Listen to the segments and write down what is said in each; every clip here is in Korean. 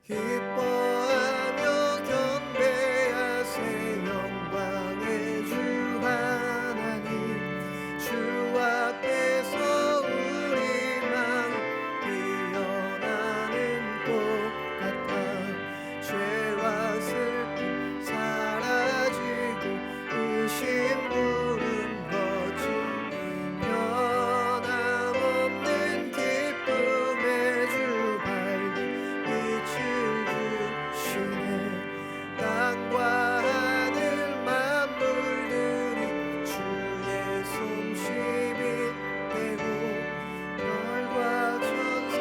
기뻐하며 경배하세 영광의 주 하나님 주 앞에서 우리 마음 피어나는 꽃 같아 죄와 슬픔 사라지고 의심 부름 거친 변함없는 기쁨의 주 밝은 빛을 주시네 땅과 하늘 만물들이 주의 솜씨 빛내고 별과 천사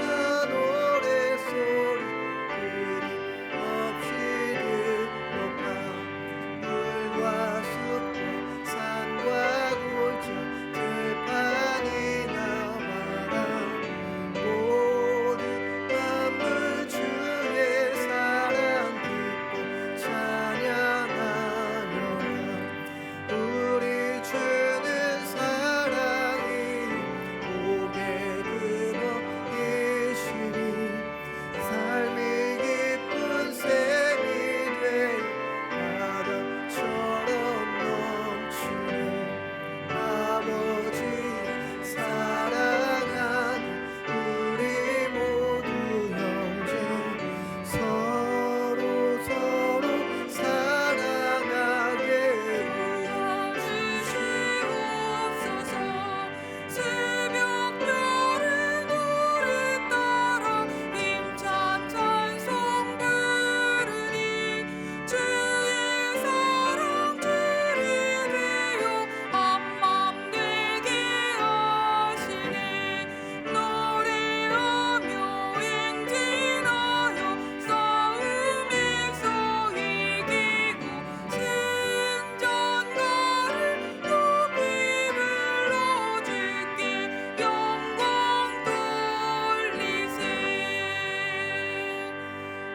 노래소리 끊임없이 높아 물과 숲과 산과 골짜 들판이나 바람 모든 만물 주의 사랑 기뻐 찬양하려라 우리 주는 사랑이 복의 근원이시니 삶이 기쁜 샘이 되어 바다처럼 넘치니 아버지 사랑하는 우리 모두 형제 서로 사랑하게 주시옵소서. 새벽별의 노래 따라 힘찬 찬송 부르니 주의 사랑 주리되어 한맘 되게 하시네 노래하며 행진하여 싸움에서 이기고 승전가를 높이 불러주께 영광 돌리세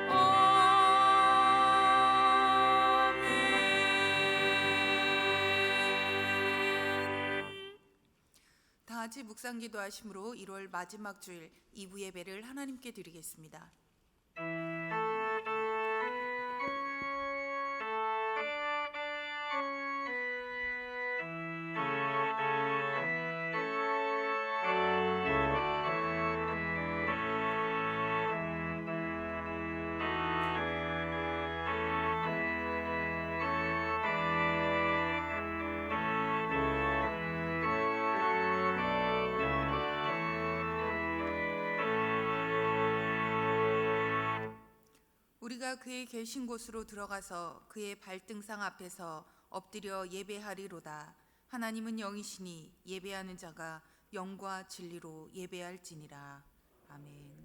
아멘. 다 같이 묵상 기도하심으로 1월 마지막 주일 2부 예배를 하나님께 드리겠습니다. 우리가 그의 계신 곳으로 들어가서 그의 발등상 앞에서 엎드려 예배하리로다. 하나님은 영이시니 예배하는 자가 영과 진리로 예배할지니라. 아멘.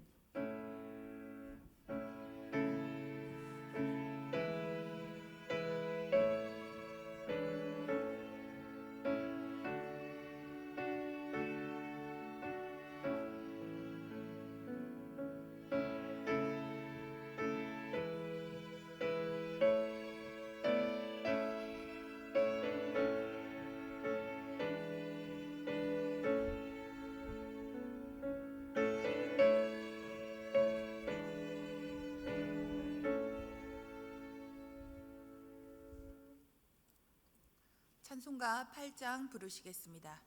찬송가 8장 부르시겠습니다.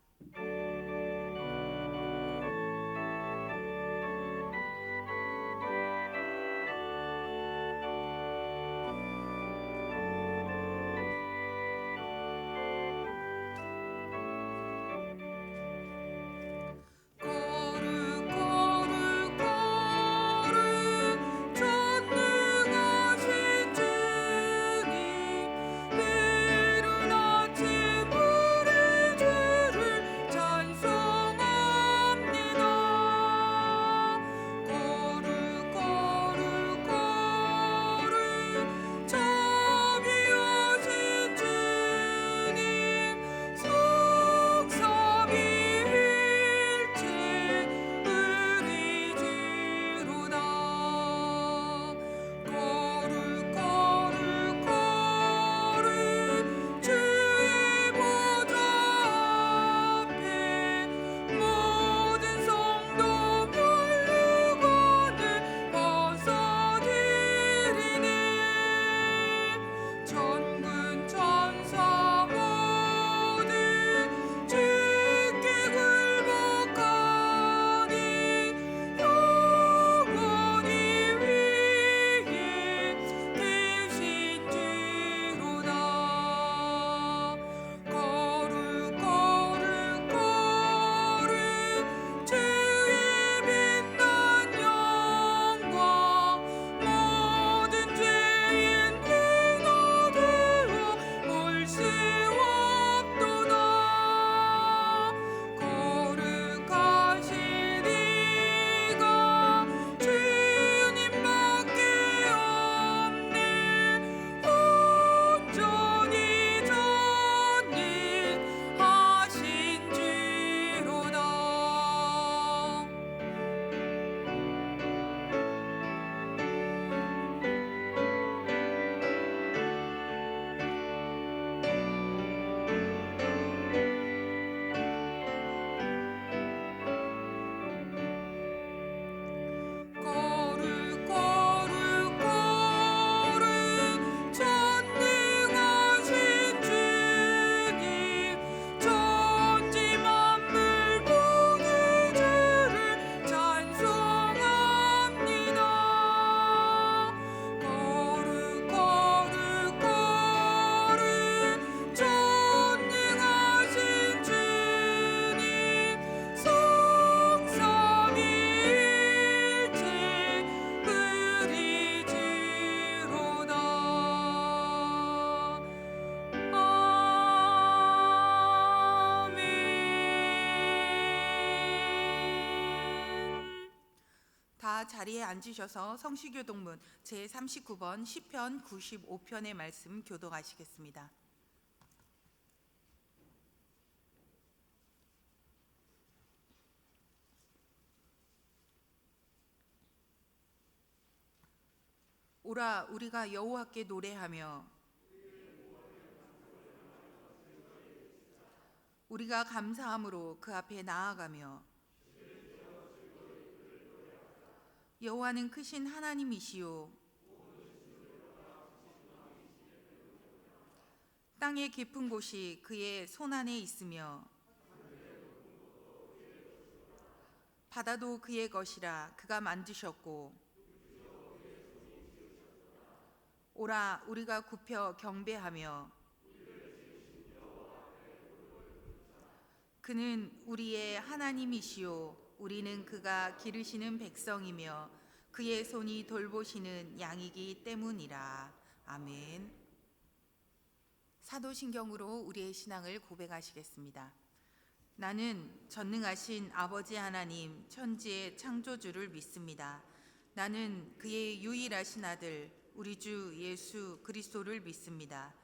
전능하신 주님 이른 아침 우리 주를 찬송하리 다 자리에 앉으셔서 성시교독문 제39번 시편 95편의 말씀 교독하시겠습니다. 오라 우리가 여호와께 노래하며 우리가 감사함으로 그 앞에 나아가며 여호와는 크신 하나님이시요 땅의 깊은 곳이 그의 손 안에 있으며 바다도 그의 것이라 그가 만드셨고 오라 우리가 굽혀 경배하며 그는 우리의 하나님이시요 우리는 그가 기르시는 백성이며 그의 손이 돌보시는 양이기 때문이라. 아멘. 사도신경으로 우리의 신앙을 고백하시겠습니다. 나는 전능하신 아버지 하나님 천지의 창조주를 믿습니다. 나는 그의 유일하신 아들 우리 주 예수 그리스도를 믿습니다.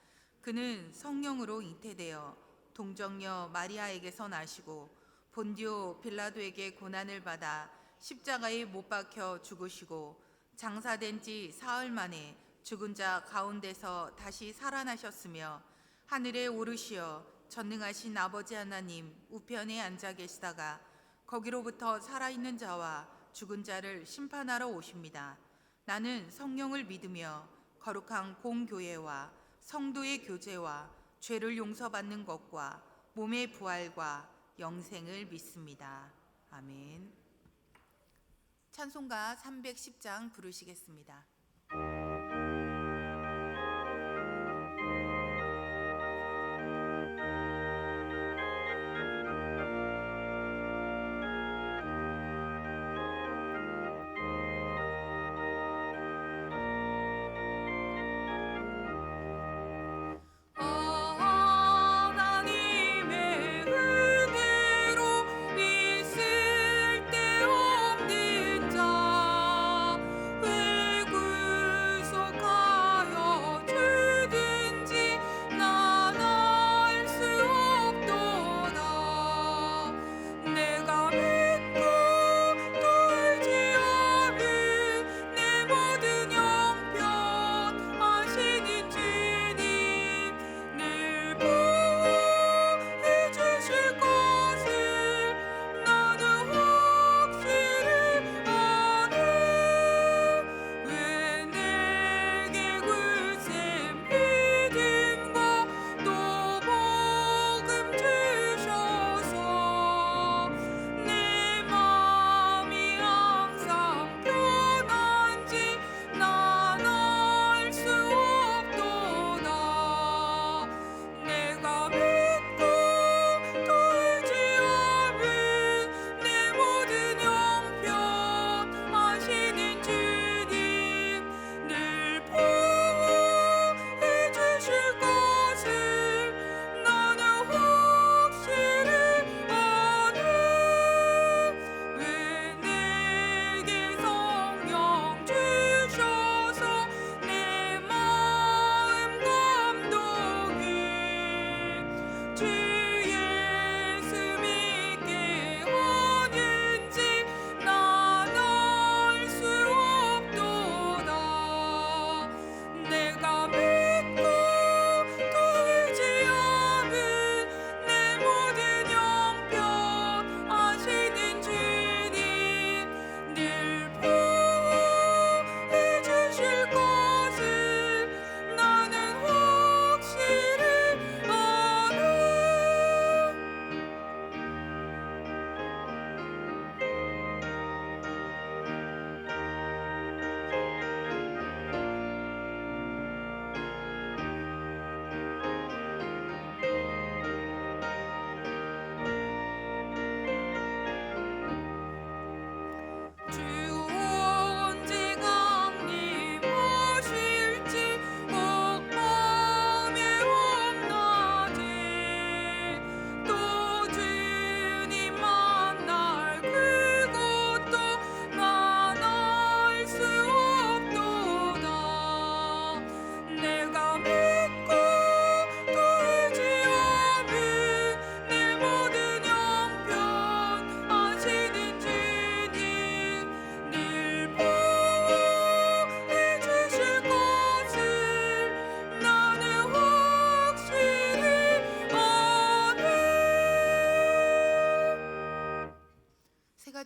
그는 성령으로 잉태되어 동정녀 마리아에게서 나시고 본디오 빌라도에게 고난을 받아 십자가에 못 박혀 죽으시고 장사된 지 사흘 만에 죽은 자 가운데서 다시 살아나셨으며 하늘에 오르시어 전능하신 아버지 하나님 우편에 앉아 계시다가 거기로부터 살아있는 자와 죽은 자를 심판하러 오십니다. 나는 성령을 믿으며 거룩한 공교회와 성도의 교제와 죄를 용서받는 것과 몸의 부활과 영생을 믿습니다. 아멘. 찬송가 310장 부르시겠습니다. 왜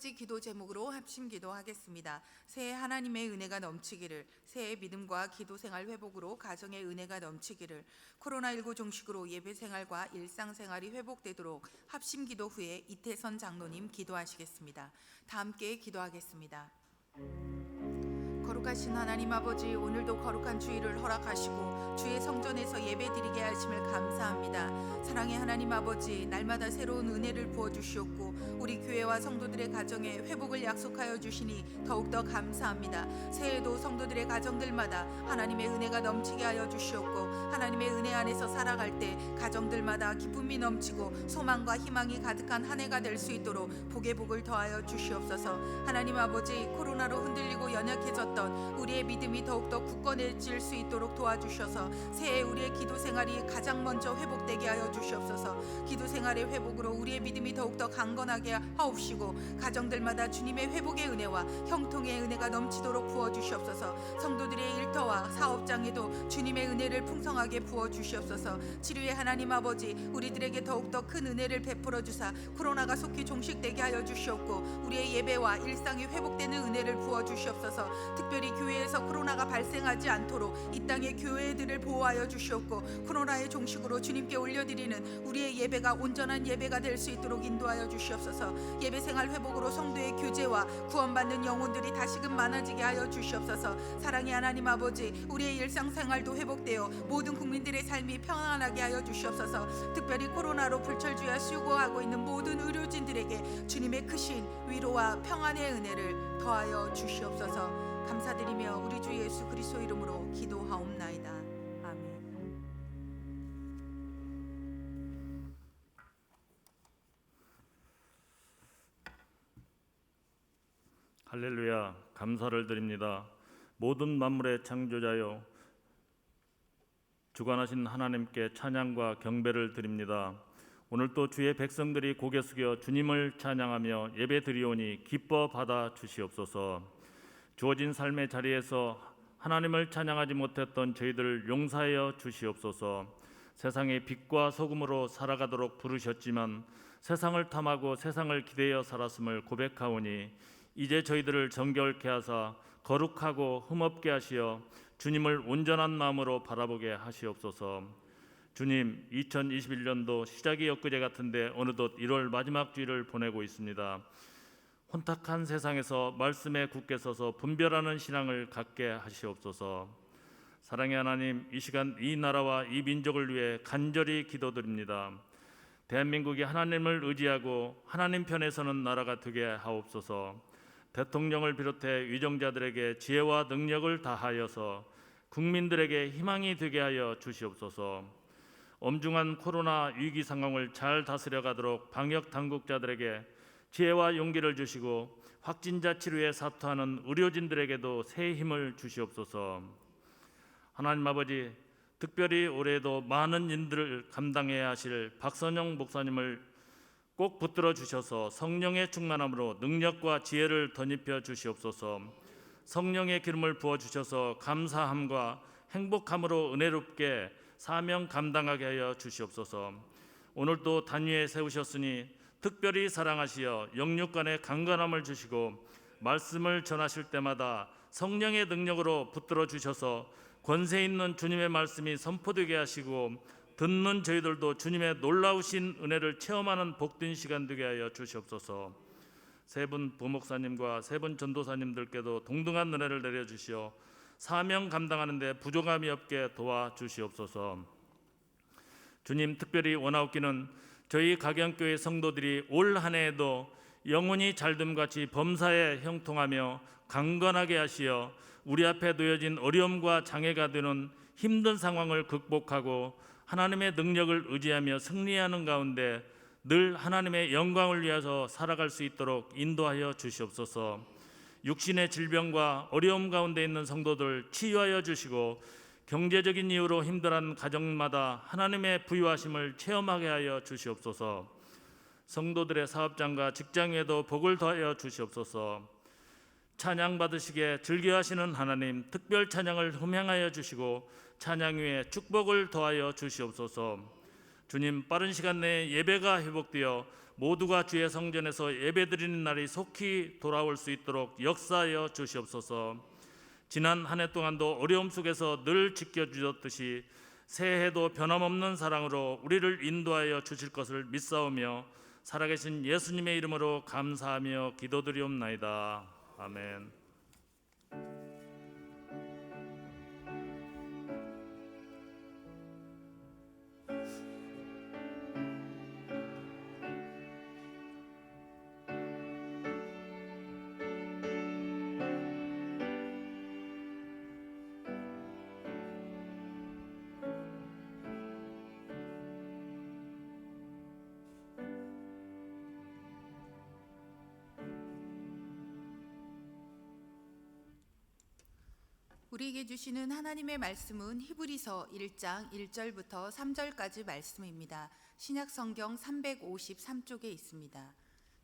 가지 기도 제목으로 합심 기도하겠습니다. 새해 하나님의 은혜가 넘치기를, 새해 믿음과 기도 생활 회복으로 가정의 은혜가 넘치기를, 코로나19 종식으로 예배 생활과 일상 생활이 회복되도록 합심 기도 후에 이태선 장로님 기도하시겠습니다. 다 함께 기도하겠습니다. 거룩하신 하나님 아버지, 오늘도 거룩한 주일을 허락하시고 주의 성전에서 예배드리게 하심을 감사합니다. 사랑의 하나님 아버지, 날마다 새로운 은혜를 부어주시옵고 우리 교회와 성도들의 가정에 회복을 약속하여 주시니 더욱더 감사합니다. 새해에도 성도들의 가정들마다 하나님의 은혜가 넘치게 하여 주시옵고 하나님의 은혜 안에서 살아갈 때 가정들마다 기쁨이 넘치고 소망과 희망이 가득한 한 해가 될 수 있도록 복의 복을 더하여 주시옵소서. 하나님 아버지, 코로나로 흔들리고 연약해졌던 우리의 믿음이 더욱더 굳건해질 수 있도록 도와주셔서 새해 우리의 기도 생활이 가장 먼저 회복되게 하여 주시옵소서. 기도 생활의 회복으로 우리의 믿음이 더욱더 강건하게 하옵시고 가정들마다 주님의 회복의 은혜와 형통의 은혜가 넘치도록 부어주시옵소서. 성도들의 일터와 사업장에도 주님의 은혜를 풍성하게 부어주시옵소서. 치료의 하나님 아버지, 우리들에게 더욱더 큰 은혜를 베풀어 주사 코로나가 속히 종식되게 하여 주시옵고 우리의 예배와 일상이 회복되는 은혜를 부어주시옵소서. 특별히 교회에서 코로나가 발생하지 않도록 이 땅의 교회들을 보호하여 주시옵고 코로나의 종식으로 주님께 올려드리는 우리의 예배가 온전한 예배가 될 수 있도록 인도하여 주시옵소서. 예배 생활 회복으로 성도의 교제와 구원받는 영혼들이 다시금 많아지게 하여 주시옵소서. 사랑의 하나님 아버지, 우리의 일상생활도 회복되어 모든 국민들의 삶이 평안하게 하여 주시옵소서. 특별히 코로나로 불철주야 수고하고 있는 모든 의료진들에게 주님의 크신 위로와 평안의 은혜를 더하여 주시옵소서. 감사드리며 우리 주 예수 그리스도 이름으로 기도하옵나이다. 아멘. 할렐루야, 감사를 드립니다. 모든 만물의 창조자여, 주관하신 하나님께 찬양과 경배를 드립니다. 오늘 또 주의 백성들이 고개 숙여 주님을 찬양하며 예배 드리오니 기뻐 받아 주시옵소서. 주어진 삶의 자리에서 하나님을 찬양하지 못했던 저희들을 용서하여 주시옵소서. 세상의 빛과 소금으로 살아가도록 부르셨지만 세상을 탐하고 세상을 기대어 살았음을 고백하오니 이제 저희들을 정결케 하사 거룩하고 흠없게 하시어 주님을 온전한 마음으로 바라보게 하시옵소서. 주님, 2021년도 시작이 엊그제 같은데 어느덧 1월 마지막 주일을 보내고 있습니다. 혼탁한 세상에서 말씀에 굳게 서서 분별하는 신앙을 갖게 하시옵소서. 사랑의 하나님, 이 시간 이 나라와 이 민족을 위해 간절히 기도드립니다. 대한민국이 하나님을 의지하고 하나님 편에 서는 나라가 되게 하옵소서. 대통령을 비롯해 위정자들에게 지혜와 능력을 다하여서 국민들에게 희망이 되게 하여 주시옵소서. 엄중한 코로나 위기 상황을 잘 다스려가도록 방역 당국자들에게 지혜와 용기를 주시고 확진자 치료에 사투하는 의료진들에게도 새 힘을 주시옵소서. 하나님 아버지, 특별히 올해도 많은 일들을 감당해야 하실 박선영 목사님을 꼭 붙들어 주셔서 성령의 충만함으로 능력과 지혜를 덧입혀 주시옵소서. 성령의 기름을 부어 주셔서 감사함과 행복함으로 은혜롭게 사명 감당하게 하여 주시옵소서. 오늘도 단위에 세우셨으니 특별히 사랑하시어 영육간의 강건함을 주시고 말씀을 전하실 때마다 성령의 능력으로 붙들어 주셔서 권세 있는 주님의 말씀이 선포되게 하시고 듣는 저희들도 주님의 놀라우신 은혜를 체험하는 복된 시간 되게 하여 주시옵소서. 세 분 부목사님과 세 분 전도사님들께도 동등한 은혜를 내려주시어 사명 감당하는 데 부족함이 없게 도와주시옵소서. 주님, 특별히 원하옵기는 저희 각양교회 성도들이 올 한 해에도 영혼이 잘됨같이 범사에 형통하며 강건하게 하시어 우리 앞에 놓여진 어려움과 장애가 되는 힘든 상황을 극복하고 하나님의 능력을 의지하며 승리하는 가운데 늘 하나님의 영광을 위해서 살아갈 수 있도록 인도하여 주시옵소서. 육신의 질병과 어려움 가운데 있는 성도들 치유하여 주시고 경제적인 이유로 힘들어하는 가정마다 하나님의 부유하심을 체험하게 하여 주시옵소서. 성도들의 사업장과 직장에도 복을 더하여 주시옵소서. 찬양 받으시게 즐겨하시는 하나님, 특별 찬양을 흠양하여 주시고 찬양 위에 축복을 더하여 주시옵소서. 주님, 빠른 시간 내에 예배가 회복되어 모두가 주의 성전에서 예배드리는 날이 속히 돌아올 수 있도록 역사하여 주시옵소서. 지난 한 해 동안도 어려움 속에서 늘 지켜주셨듯이 새해에도 변함없는 사랑으로 우리를 인도하여 주실 것을 믿사오며 살아계신 예수님의 이름으로 감사하며 기도드리옵나이다. 아멘. 우리에게 주시는 하나님의 말씀은 히브리서 1장 1절부터 3절까지 말씀입니다. 신약성경 353쪽에 있습니다.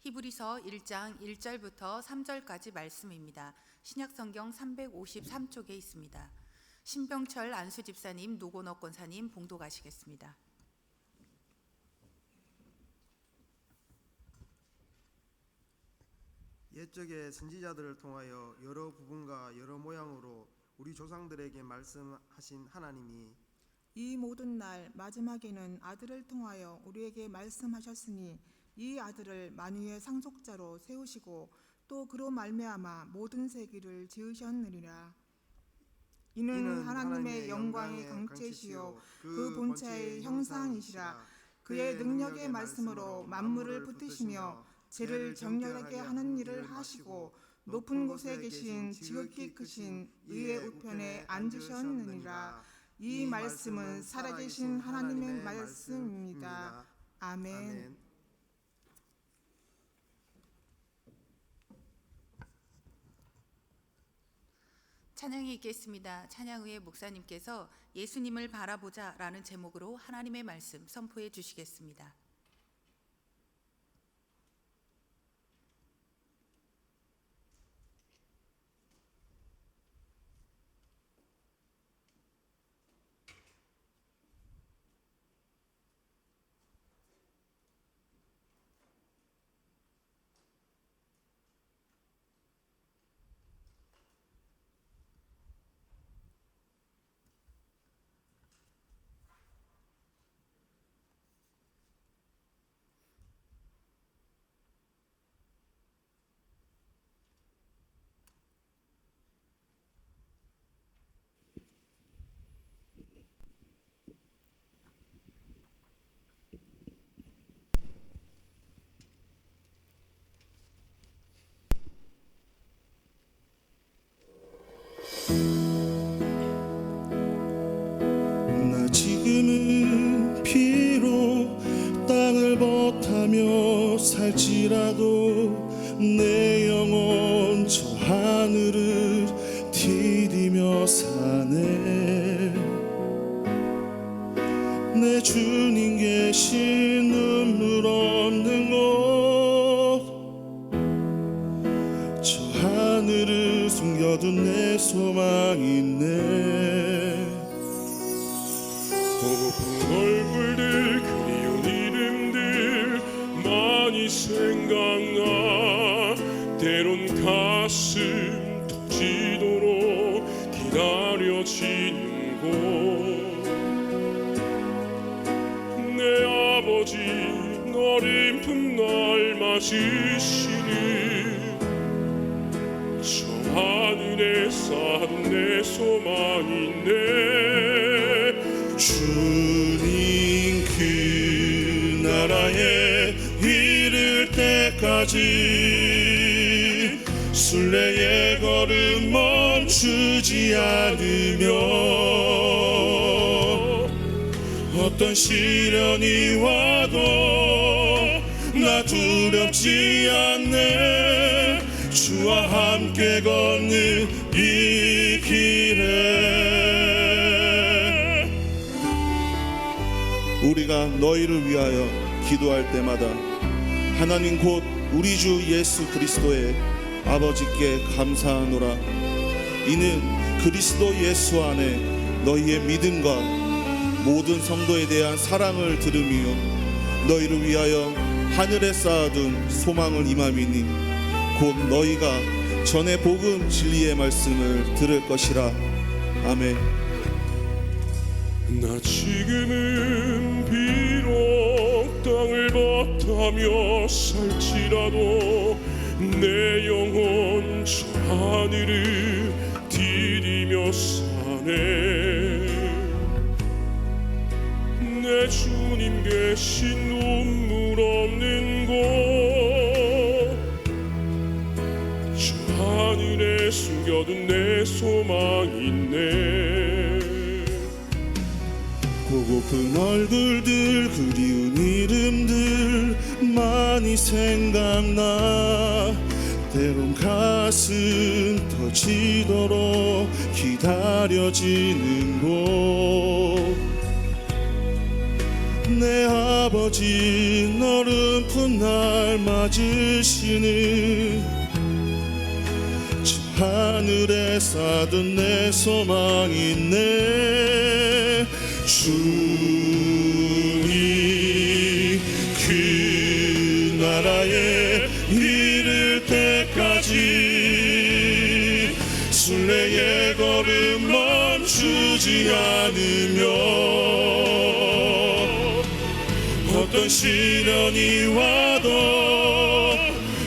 히브리서 1장 1절부터 3절까지 말씀입니다. 신약성경 353쪽에 있습니다. 신병철 안수집사님, 노건옥 권사님 봉독하시겠습니다. 옛적의 선지자들을 통하여 여러 부분과 여러 모양으로 우리 조상들에게 말씀하신 하나님이 이 모든 날 마지막에는 아들을 통하여 우리에게 말씀하셨으니 이 아들을 만유의 상속자로 세우시고 또 그로 말미암아 모든 세계를 지으셨느니라. 이는 하나님의 영광의 강체시요 그 본체의 형상이시라. 그의 능력의 말씀으로 만물을 붙드시며 죄를 정결하게 하는 일을 하시고 높은 곳에 계신 지극히 크신 의의 우편에 앉으셨느니라. 이 말씀은 살아계신 하나님의 말씀입니다. 아멘. 찬양이 있겠습니다. 찬양의회 목사님께서 예수님을 바라보자 라는 제목으로 하나님의 말씀 선포해 주시겠습니다. 나 지금은 비록 땅을 벗하며 살지라도 내 영혼 저 하늘을 디디며 사네. 내 주님 계신 눈물 없는 곳, 저 하늘을 숨겨둔 내 소망이 있네. 보고픈 얼굴들 그리운 이름들 많이 생각나. 때론 가슴 터지도록 기다려지는 곳. 내 아버지 어린 품날 맞으시는 저 하늘에 사는 내 소망이 있네. 주님 그 나라에 이를 때까지 순례의 걸음 멈추지 않으며 어떤 시련이 와도 나 두렵지 않네. 주와 함께 걷는 이 길에 우리가 너희를 위하여 기도할 때마다 하나님 곧 우리 주 예수 그리스도의 아버지께 감사하노라. 이는 그리스도 예수 안에 너희의 믿음과 모든 성도에 대한 사랑을 들음이요 너희를 위하여 하늘에 쌓아둔 소망을 임함이니 곧 너희가 전에 복음 진리의 말씀을 들을 것이라. 아멘. 나 지금은 비록 땅을 바타며 살지라도 내 영혼 저 하늘을 디디며 사네. 내 주님 계신 눈물 없는 곳, 저 하늘에 숨겨둔 내 소망이 있네. 보고픈 얼굴들 그리운 이름들 많이 생각나. 때론 가슴 터지도록 기다려지는 곳. 내 아버지 너른 날 맞으시는 저 하늘에 쌓둔 내 소망이 있네. 주님 그 나라에 이를 때까지 순례의 걸음 멈추지 않으며 어떤 시련이 와도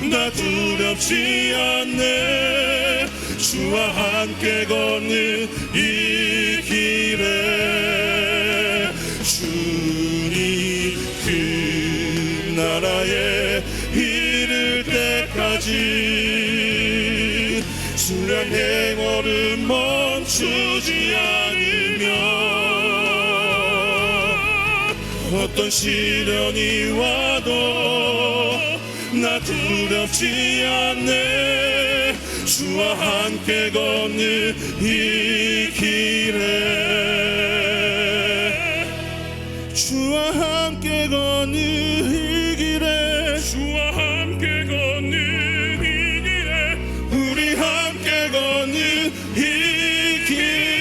나 두렵지 않네. 주와 함께 걷는 이 길에 주님 그 나라에 이를 때까지 순례의 걸음 멈추지 않으며 어떤 시련이 와도 나 두렵지 않네. 주와 함께 걷는 이 길에 주와 함께 걷는 이 길에 주와 함께 걷는 이 길에 우리 함께 걷는 이 길에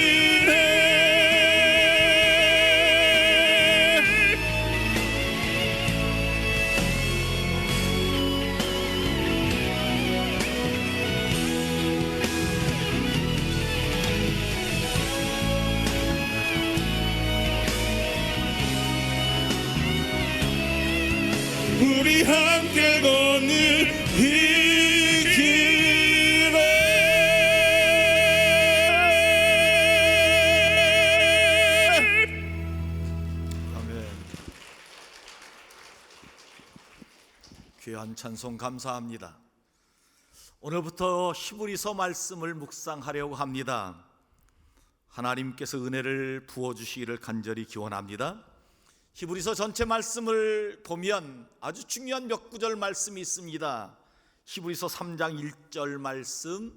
우리 함께 걷는 이 길에 아멘. 귀한 찬송 감사합니다. 오늘부터 히브리서 말씀을 묵상하려고 합니다. 하나님께서 은혜를 부어주시기를 간절히 기원합니다. 히브리서 전체 말씀을 보면 아주 중요한 몇 구절 말씀이 있습니다. 히브리서 3장 1절 말씀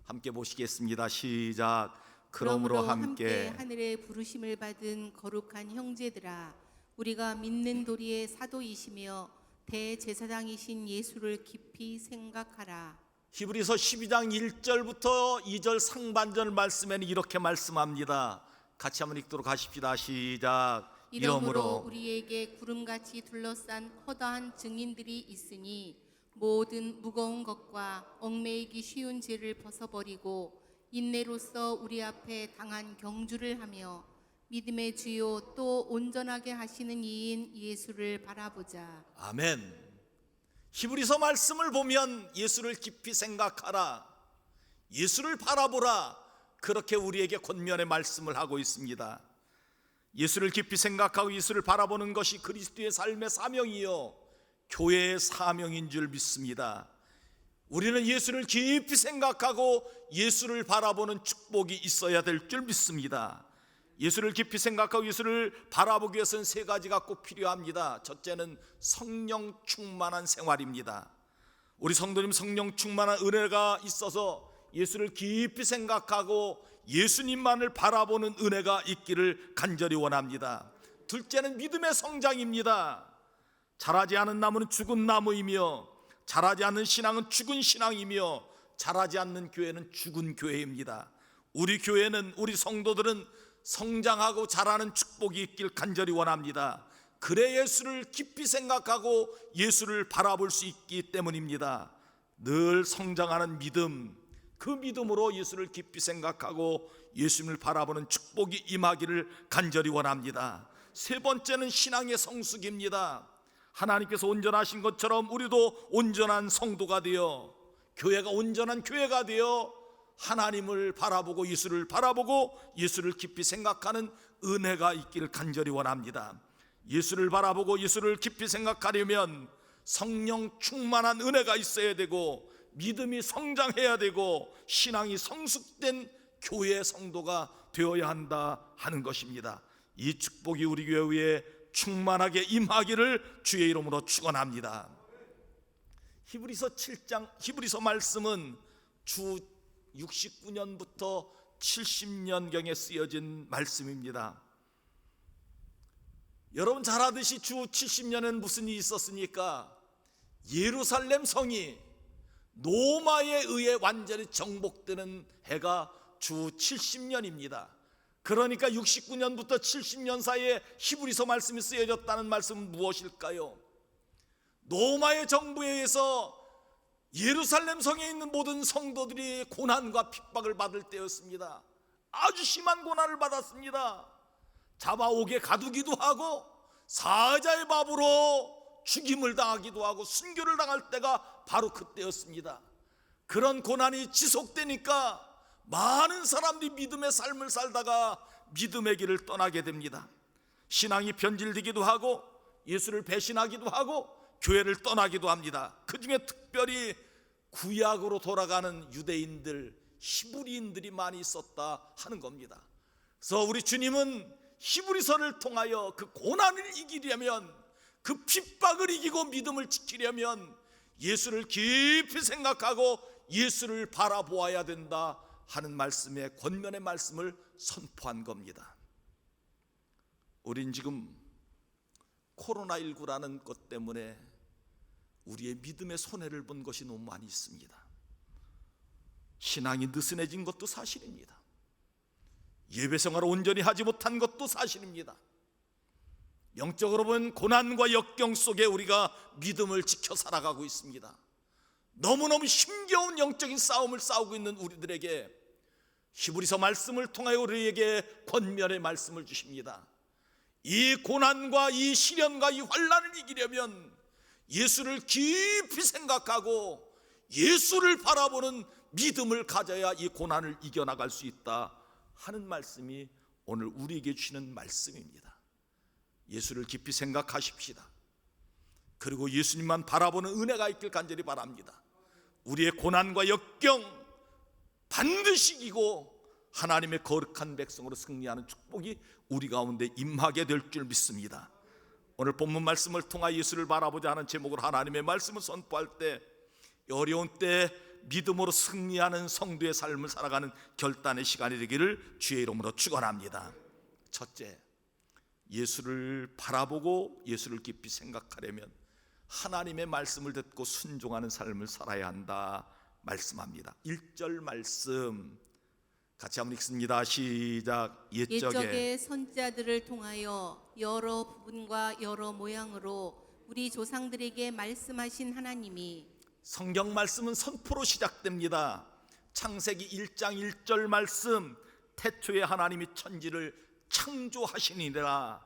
함께 보시겠습니다. 시작. 그러므로 함께 하늘의 부르심을 받은 거룩한 형제들아, 우리가 믿는 도리의 사도이시며 대제사장이신 예수를 깊이 생각하라. 히브리서 12장 1절부터 2절 상반절 말씀에는 이렇게 말씀합니다. 같이 한번 읽도록 하십시다. 시작. 이러므로 우리에게 구름같이 둘러싼 허다한 증인들이 있으니 모든 무거운 것과 얽매이기 쉬운 죄를 벗어버리고 인내로써 우리 앞에 당한 경주를 하며 믿음의 주요 또 온전하게 하시는 이인 예수를 바라보자. 아멘. 히브리서 말씀을 보면 예수를 깊이 생각하라, 예수를 바라보라, 그렇게 우리에게 권면의 말씀을 하고 있습니다. 예수를 깊이 생각하고 예수를 바라보는 것이 그리스도의 삶의 사명이요 교회의 사명인 줄 믿습니다. 우리는 예수를 깊이 생각하고 예수를 바라보는 축복이 있어야 될 줄 믿습니다. 예수를 깊이 생각하고 예수를 바라보기 위해서는 세 가지가 꼭 필요합니다. 첫째는 성령 충만한 생활입니다. 우리 성도님 성령 충만한 은혜가 있어서 예수를 깊이 생각하고 예수님만을 바라보는 은혜가 있기를 간절히 원합니다. 둘째는 믿음의 성장입니다. 자라지 않은 나무는 죽은 나무이며 자라지 않는 신앙은 죽은 신앙이며 자라지 않는 교회는 죽은 교회입니다. 우리 교회는, 우리 성도들은 성장하고 자라는 축복이 있길 간절히 원합니다. 그래 예수를 깊이 생각하고 예수를 바라볼 수 있기 때문입니다. 늘 성장하는 믿음, 그 믿음으로 예수를 깊이 생각하고 예수님을 바라보는 축복이 임하기를 간절히 원합니다. 세 번째는 신앙의 성숙입니다. 하나님께서 온전하신 것처럼 우리도 온전한 성도가 되어, 교회가 온전한 교회가 되어 하나님을 바라보고 예수를 바라보고 예수를 깊이 생각하는 은혜가 있기를 간절히 원합니다. 예수를 바라보고 예수를 깊이 생각하려면 성령 충만한 은혜가 있어야 되고, 믿음이 성장해야 되고, 신앙이 성숙된 교회 성도가 되어야 한다 하는 것입니다. 이 축복이 우리 교회에 충만하게 임하기를 주의 이름으로 축원합니다. 히브리서 7장, 히브리서 말씀은 주 69년부터 70년경에 쓰여진 말씀입니다. 여러분 잘 아듯이 주 70년엔 무슨 일이 있었습니까? 예루살렘 성이 로마에 의해 완전히 정복되는 해가 주 70년입니다. 그러니까 69년부터 70년 사이에 히브리서 말씀이 쓰여졌다는 말씀은 무엇일까요? 로마의 정부에 의해서 예루살렘 성에 있는 모든 성도들이 고난과 핍박을 받을 때였습니다. 아주 심한 고난을 받았습니다. 잡아옥에 가두기도 하고 사자의 밥으로 죽임을 당하기도 하고 순교를 당할 때가 바로 그때였습니다. 그런 고난이 지속되니까 많은 사람들이 믿음의 삶을 살다가 믿음의 길을 떠나게 됩니다. 신앙이 변질되기도 하고 예수를 배신하기도 하고 교회를 떠나기도 합니다. 그 중에 특별히 구약으로 돌아가는 유대인들, 히브리인들이 많이 있었다 하는 겁니다. 그래서 우리 주님은 히브리서를 통하여 그 고난을 이기려면, 그 핍박을 이기고 믿음을 지키려면 예수를 깊이 생각하고 예수를 바라보아야 된다 하는 말씀의 권면의 말씀을 선포한 겁니다. 우린 지금 코로나19라는 것 때문에 우리의 믿음의 손해를 본 것이 너무 많이 있습니다. 신앙이 느슨해진 것도 사실입니다. 예배생활을 온전히 하지 못한 것도 사실입니다. 영적으로 보면 고난과 역경 속에 우리가 믿음을 지켜 살아가고 있습니다. 너무너무 힘겨운 영적인 싸움을 싸우고 있는 우리들에게 히브리서 말씀을 통하여 우리에게 권면의 말씀을 주십니다. 이 고난과 이 시련과 이 환난을 이기려면 예수를 깊이 생각하고 예수를 바라보는 믿음을 가져야 이 고난을 이겨나갈 수 있다 하는 말씀이 오늘 우리에게 주시는 말씀입니다. 예수를 깊이 생각하십시다. 그리고 예수님만 바라보는 은혜가 있길 간절히 바랍니다. 우리의 고난과 역경 반드시 이기고 하나님의 거룩한 백성으로 승리하는 축복이 우리 가운데 임하게 될 줄 믿습니다. 오늘 본문 말씀을 통하여 예수를 바라보자 하는 제목으로 하나님의 말씀을 선포할 때 어려운 때 믿음으로 승리하는 성도의 삶을 살아가는 결단의 시간이 되기를 주의 이름으로 축원합니다. 첫째, 예수를 바라보고 예수를 깊이 생각하려면 하나님의 말씀을 듣고 순종하는 삶을 살아야 한다 말씀합니다. 1절 말씀 같이 한번 읽습니다. 시작. 옛적의 선지자들을 통하여 여러 부분과 여러 모양으로 우리 조상들에게 말씀하신 하나님이, 성경 말씀은 선포로 시작됩니다. 창세기 1장 1절 말씀, 태초에 하나님이 천지를 창조하시니라.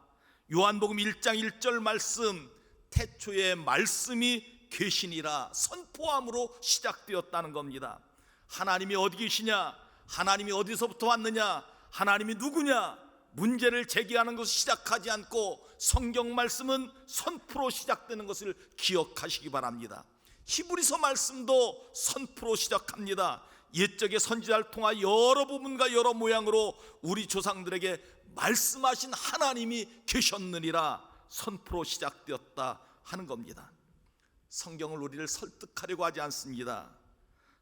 요한복음 1장 1절 말씀, 태초에 말씀이 계시니라. 선포함으로 시작되었다는 겁니다. 하나님이 어디 계시냐, 하나님이 어디서부터 왔느냐, 하나님이 누구냐, 문제를 제기하는 것을 시작하지 않고 성경 말씀은 선포로 시작되는 것을 기억하시기 바랍니다. 히브리서 말씀도 선포로 시작합니다. 옛적의 선지자를 통하여 여러 부분과 여러 모양으로 우리 조상들에게 말씀하신 하나님이 계셨느니라. 선포로 시작되었다 하는 겁니다. 성경을 우리를 설득하려고 하지 않습니다.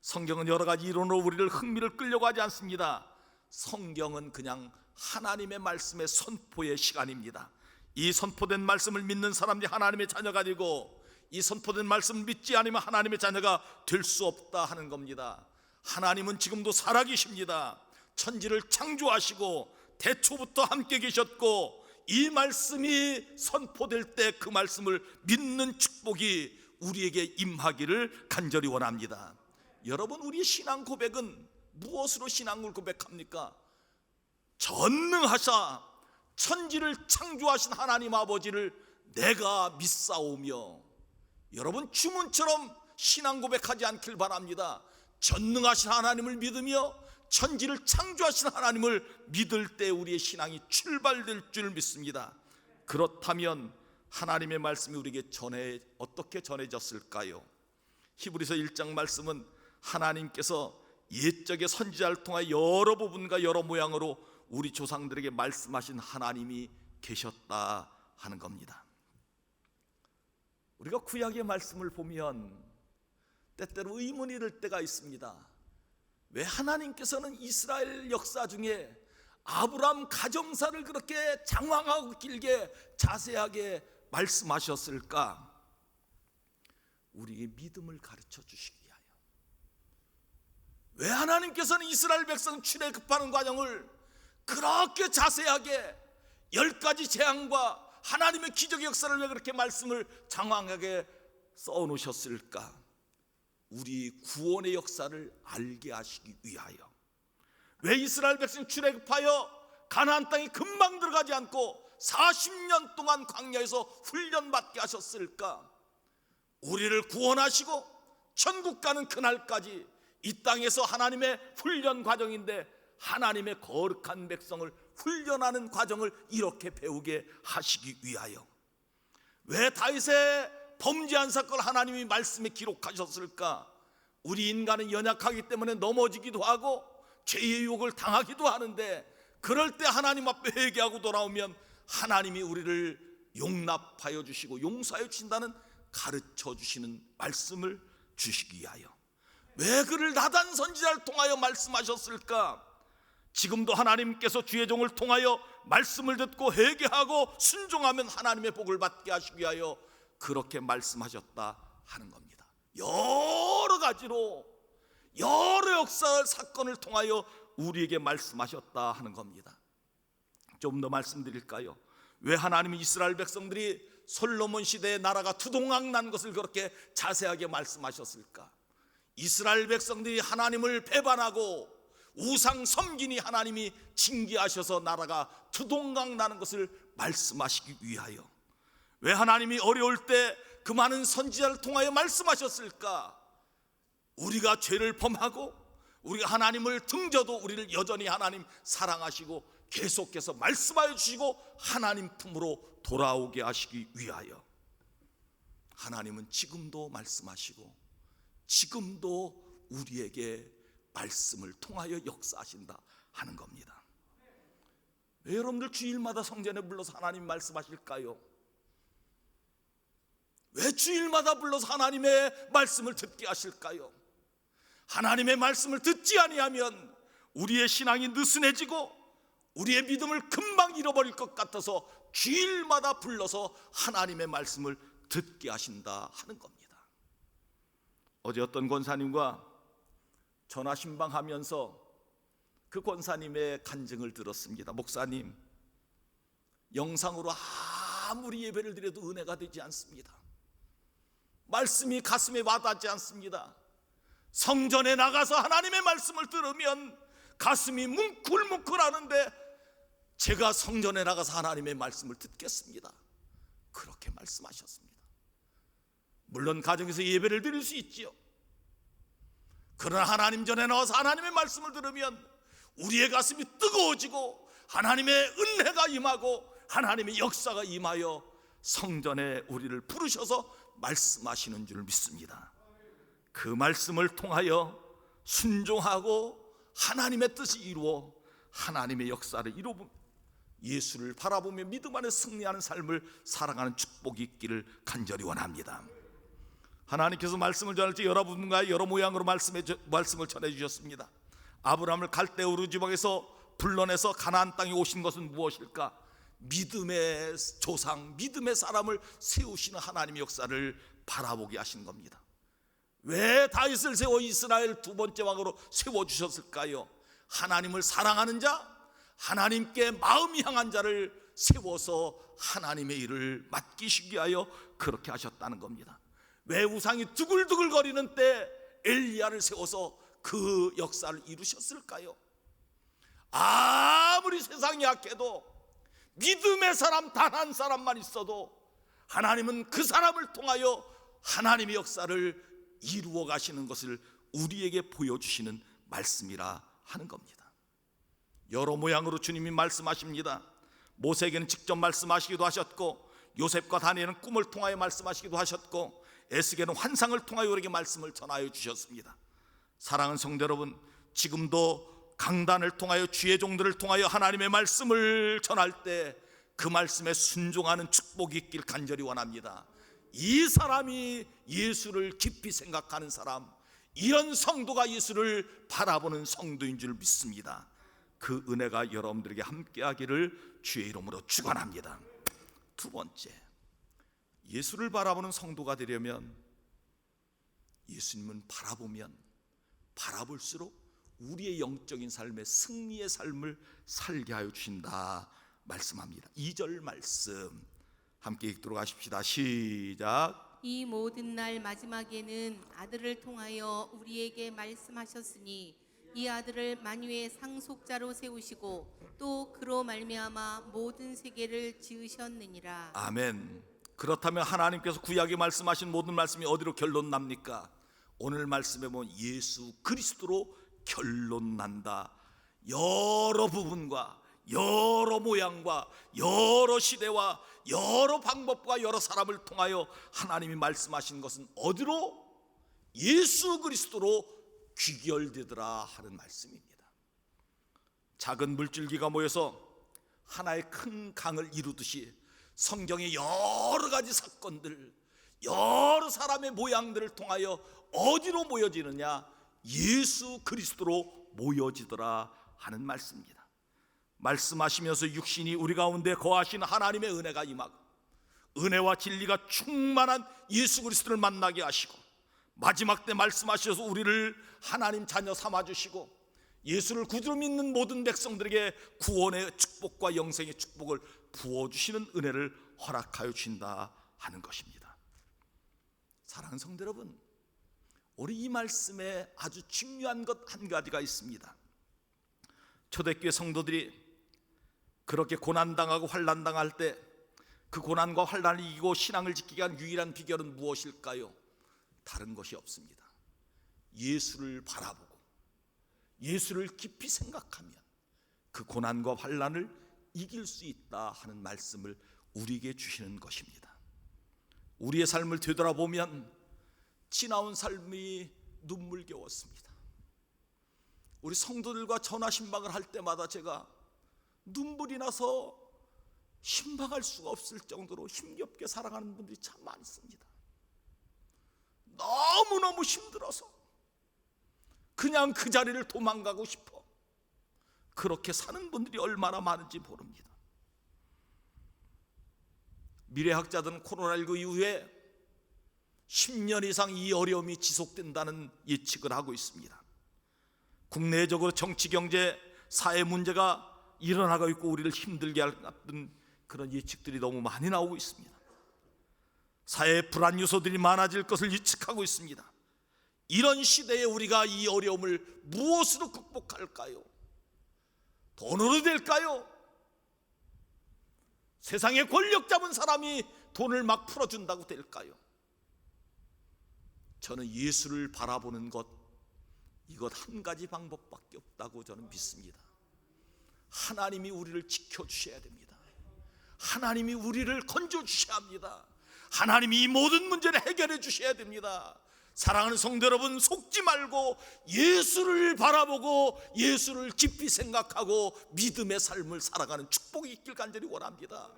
성경은 여러 가지 이론으로 우리를 흥미를 끌려고 하지 않습니다. 성경은 그냥 하나님의 말씀의 선포의 시간입니다. 이 선포된 말씀을 믿는 사람들이 하나님의 자녀가 되고, 이 선포된 말씀을 믿지 않으면 하나님의 자녀가 될 수 없다 하는 겁니다. 하나님은 지금도 살아계십니다. 천지를 창조하시고 태초부터 함께 계셨고 이 말씀이 선포될 때 그 말씀을 믿는 축복이 우리에게 임하기를 간절히 원합니다. 여러분, 우리의 신앙 고백은 무엇으로 신앙을 고백합니까? 전능하사 천지를 창조하신 하나님 아버지를 내가 믿사오며, 여러분 주문처럼 신앙 고백하지 않길 바랍니다. 전능하신 하나님을 믿으며 천지를 창조하신 하나님을 믿을 때 우리의 신앙이 출발될 줄 믿습니다. 그렇다면 하나님의 말씀이 우리에게 어떻게 전해졌을까요? 히브리서 1장 말씀은 하나님께서 옛적의 선지자를 통하여 여러 부분과 여러 모양으로 우리 조상들에게 말씀하신 하나님이 계셨다 하는 겁니다. 우리가 구약의 말씀을 보면 때때로 의문이 들 때가 있습니다. 왜 하나님께서는 이스라엘 역사 중에 아브라함 가정사를 그렇게 장황하고 길게 자세하게 말씀하셨을까? 우리에게 믿음을 가르쳐 주시기 위하여. 왜 하나님께서는 이스라엘 백성 출애굽하는 과정을 그렇게 자세하게 10가지 재앙과 하나님의 기적의 역사를 왜 그렇게 말씀을 장황하게 써놓으셨을까? 우리 구원의 역사를 알게 하시기 위하여. 왜 이스라엘 백성 출애굽하여 가나안 땅에 금방 들어가지 않고 40년 동안 광야에서 훈련받게 하셨을까? 우리를 구원하시고 천국 가는 그날까지 이 땅에서 하나님의 훈련 과정인데, 하나님의 거룩한 백성을 훈련하는 과정을 이렇게 배우게 하시기 위하여. 왜 다윗의 범죄한 사건을 하나님이 말씀에 기록하셨을까? 우리 인간은 연약하기 때문에 넘어지기도 하고 죄의 유혹을 당하기도 하는데, 그럴 때 하나님 앞에 회개하고 돌아오면 하나님이 우리를 용납하여 주시고 용서하여 주신다는 가르쳐 주시는 말씀을 주시기 위하여. 왜 그를 나단 선지자를 통하여 말씀하셨을까? 지금도 하나님께서 주의 종을 통하여 말씀을 듣고 회개하고 순종하면 하나님의 복을 받게 하시기 위하여 그렇게 말씀하셨다 하는 겁니다. 여러 가지로 여러 역사 사건을 통하여 우리에게 말씀하셨다 하는 겁니다. 좀 더 말씀드릴까요? 왜 하나님이 이스라엘 백성들이 솔로몬 시대에 나라가 두동강 난 것을 그렇게 자세하게 말씀하셨을까? 이스라엘 백성들이 하나님을 배반하고 우상 섬기니 하나님이 징계하셔서 나라가 두동강 나는 것을 말씀하시기 위하여. 왜 하나님이 어려울 때 그 많은 선지자를 통하여 말씀하셨을까? 우리가 죄를 범하고 우리가 하나님을 등져도 우리를 여전히 하나님 사랑하시고 계속해서 말씀하여 주시고 하나님 품으로 돌아오게 하시기 위하여. 하나님은 지금도 말씀하시고 지금도 우리에게 말씀을 통하여 역사하신다 하는 겁니다. 왜 여러분들 주일마다 성전에 불러서 하나님 말씀하실까요? 왜 주일마다 불러서 하나님의 말씀을 듣게 하실까요? 하나님의 말씀을 듣지 아니하면 우리의 신앙이 느슨해지고 우리의 믿음을 금방 잃어버릴 것 같아서 주일마다 불러서 하나님의 말씀을 듣게 하신다 하는 겁니다. 어제 어떤 권사님과 전화 신방하면서 그 권사님의 간증을 들었습니다. 목사님, 영상으로 아무리 예배를 드려도 은혜가 되지 않습니다. 말씀이 가슴에 와닿지 않습니다. 성전에 나가서 하나님의 말씀을 들으면 가슴이 뭉클뭉클하는데 제가 성전에 나가서 하나님의 말씀을 듣겠습니다. 그렇게 말씀하셨습니다. 물론 가정에서 예배를 드릴 수 있지요. 그러나 하나님 전에 나와서 하나님의 말씀을 들으면 우리의 가슴이 뜨거워지고 하나님의 은혜가 임하고 하나님의 역사가 임하여 성전에 우리를 부르셔서 말씀하시는 줄 믿습니다. 그 말씀을 통하여 순종하고 하나님의 뜻이 이루어 하나님의 역사를 이루고 예수를 바라보며 믿음 안에 승리하는 삶을 살아가는 축복이 있기를 간절히 원합니다. 하나님께서 말씀을 전할 때 여러 부분과 여러 모양으로 말씀을 전해주셨습니다. 아브라함을 갈대 우르 지방에서 불러내서 가나안 땅에 오신 것은 무엇일까? 믿음의 조상, 믿음의 사람을 세우시는 하나님의 역사를 바라보게 하신 겁니다. 왜 다윗을 세워 이스라엘 두 번째 왕으로 세워주셨을까요? 하나님을 사랑하는 자, 하나님께 마음 향한 자를 세워서 하나님의 일을 맡기시기 위하여 그렇게 하셨다는 겁니다. 왜 우상이 두글두글거리는 때 엘리야를 세워서 그 역사를 이루셨을까요? 아무리 세상이 약해도 믿음의 사람 단 한 사람만 있어도 하나님은 그 사람을 통하여 하나님의 역사를 이루어 가시는 것을 우리에게 보여주시는 말씀이라 하는 겁니다. 여러 모양으로 주님이 말씀하십니다. 모세에게는 직접 말씀하시기도 하셨고, 요셉과 다니엘은 꿈을 통하여 말씀하시기도 하셨고, 에스겔은 환상을 통하여 우리에게 말씀을 전하여 주셨습니다. 사랑하는 성도 여러분, 지금도 강단을 통하여 주의 종들을 통하여 하나님의 말씀을 전할 때 그 말씀에 순종하는 축복이 있길 간절히 원합니다. 이 사람이 예수를 깊이 생각하는 사람, 이런 성도가 예수를 바라보는 성도인 줄 믿습니다. 그 은혜가 여러분들에게 함께하기를 주의 이름으로 축원합니다. 두 번째, 예수를 바라보는 성도가 되려면 예수님은 바라보면 바라볼수록 우리의 영적인 삶의 승리의 삶을 살게 하여 주신다 말씀합니다. 2절 말씀 함께 읽도록 하십시다. 시작. 이 모든 날 마지막에는 아들을 통하여 우리에게 말씀하셨으니 이 아들을 만유의 상속자로 세우시고 또 그로 말미암아 모든 세계를 지으셨느니라. 아멘. 그렇다면 하나님께서 구약에 말씀하신 모든 말씀이 어디로 결론 납니까? 오늘 말씀에 보면 예수 그리스도로 결론 난다. 여러 부분과 여러 모양과 여러 시대와 여러 방법과 여러 사람을 통하여 하나님이 말씀하신 것은 어디로? 예수 그리스도로 귀결되더라 하는 말씀입니다. 작은 물줄기가 모여서 하나의 큰 강을 이루듯이 성경의 여러 가지 사건들, 여러 사람의 모양들을 통하여 어디로 모여지느냐? 예수 그리스도로 모여지더라 하는 말씀입니다. 말씀하시면서 육신이 우리 가운데 거하시는 하나님의 은혜가 임하고 은혜와 진리가 충만한 예수 그리스도를 만나게 하시고 마지막 때 말씀하셔서 우리를 하나님 자녀 삼아주시고 예수를 구주로 믿는 모든 백성들에게 구원의 축복과 영생의 축복을 부어주시는 은혜를 허락하여 주신다 하는 것입니다. 사랑하는 성도 여러분, 우리 이 말씀에 아주 중요한 것 한 가지가 있습니다. 초대교회 성도들이 그렇게 고난당하고 환난당할 때 그 고난과 환난을 이기고 신앙을 지키기 위한 유일한 비결은 무엇일까요? 다른 것이 없습니다. 예수를 바라보고 예수를 깊이 생각하면 그 고난과 환난을 이길 수 있다 하는 말씀을 우리에게 주시는 것입니다. 우리의 삶을 되돌아보면 지나온 삶이 눈물겨웠습니다. 우리 성도들과 전화 신방을 할 때마다 제가 눈물이 나서 신방할 수가 없을 정도로 힘겹게 살아가는 분들이 참 많이 있습니다. 너무너무 힘들어서 그냥 그 자리를 도망가고 싶어 그렇게 사는 분들이 얼마나 많은지 모릅니다. 미래학자들은 코로나19 이후에 10년 이상 이 어려움이 지속된다는 예측을 하고 있습니다. 국내적으로 정치, 경제, 사회 문제가 일어나고 있고 우리를 힘들게 할 같은 그런 예측들이 너무 많이 나오고 있습니다. 사회의 불안 요소들이 많아질 것을 예측하고 있습니다. 이런 시대에 우리가 이 어려움을 무엇으로 극복할까요? 돈으로 될까요? 세상에 권력 잡은 사람이 돈을 막 풀어준다고 될까요? 저는 예수를 바라보는 것, 이것 한 가지 방법밖에 없다고 저는 믿습니다. 하나님이 우리를 지켜주셔야 됩니다. 하나님이 우리를 건져주셔야 합니다. 하나님이 이 모든 문제를 해결해 주셔야 됩니다. 사랑하는 성도 여러분, 속지 말고 예수를 바라보고 예수를 깊이 생각하고 믿음의 삶을 살아가는 축복이 있길 간절히 원합니다.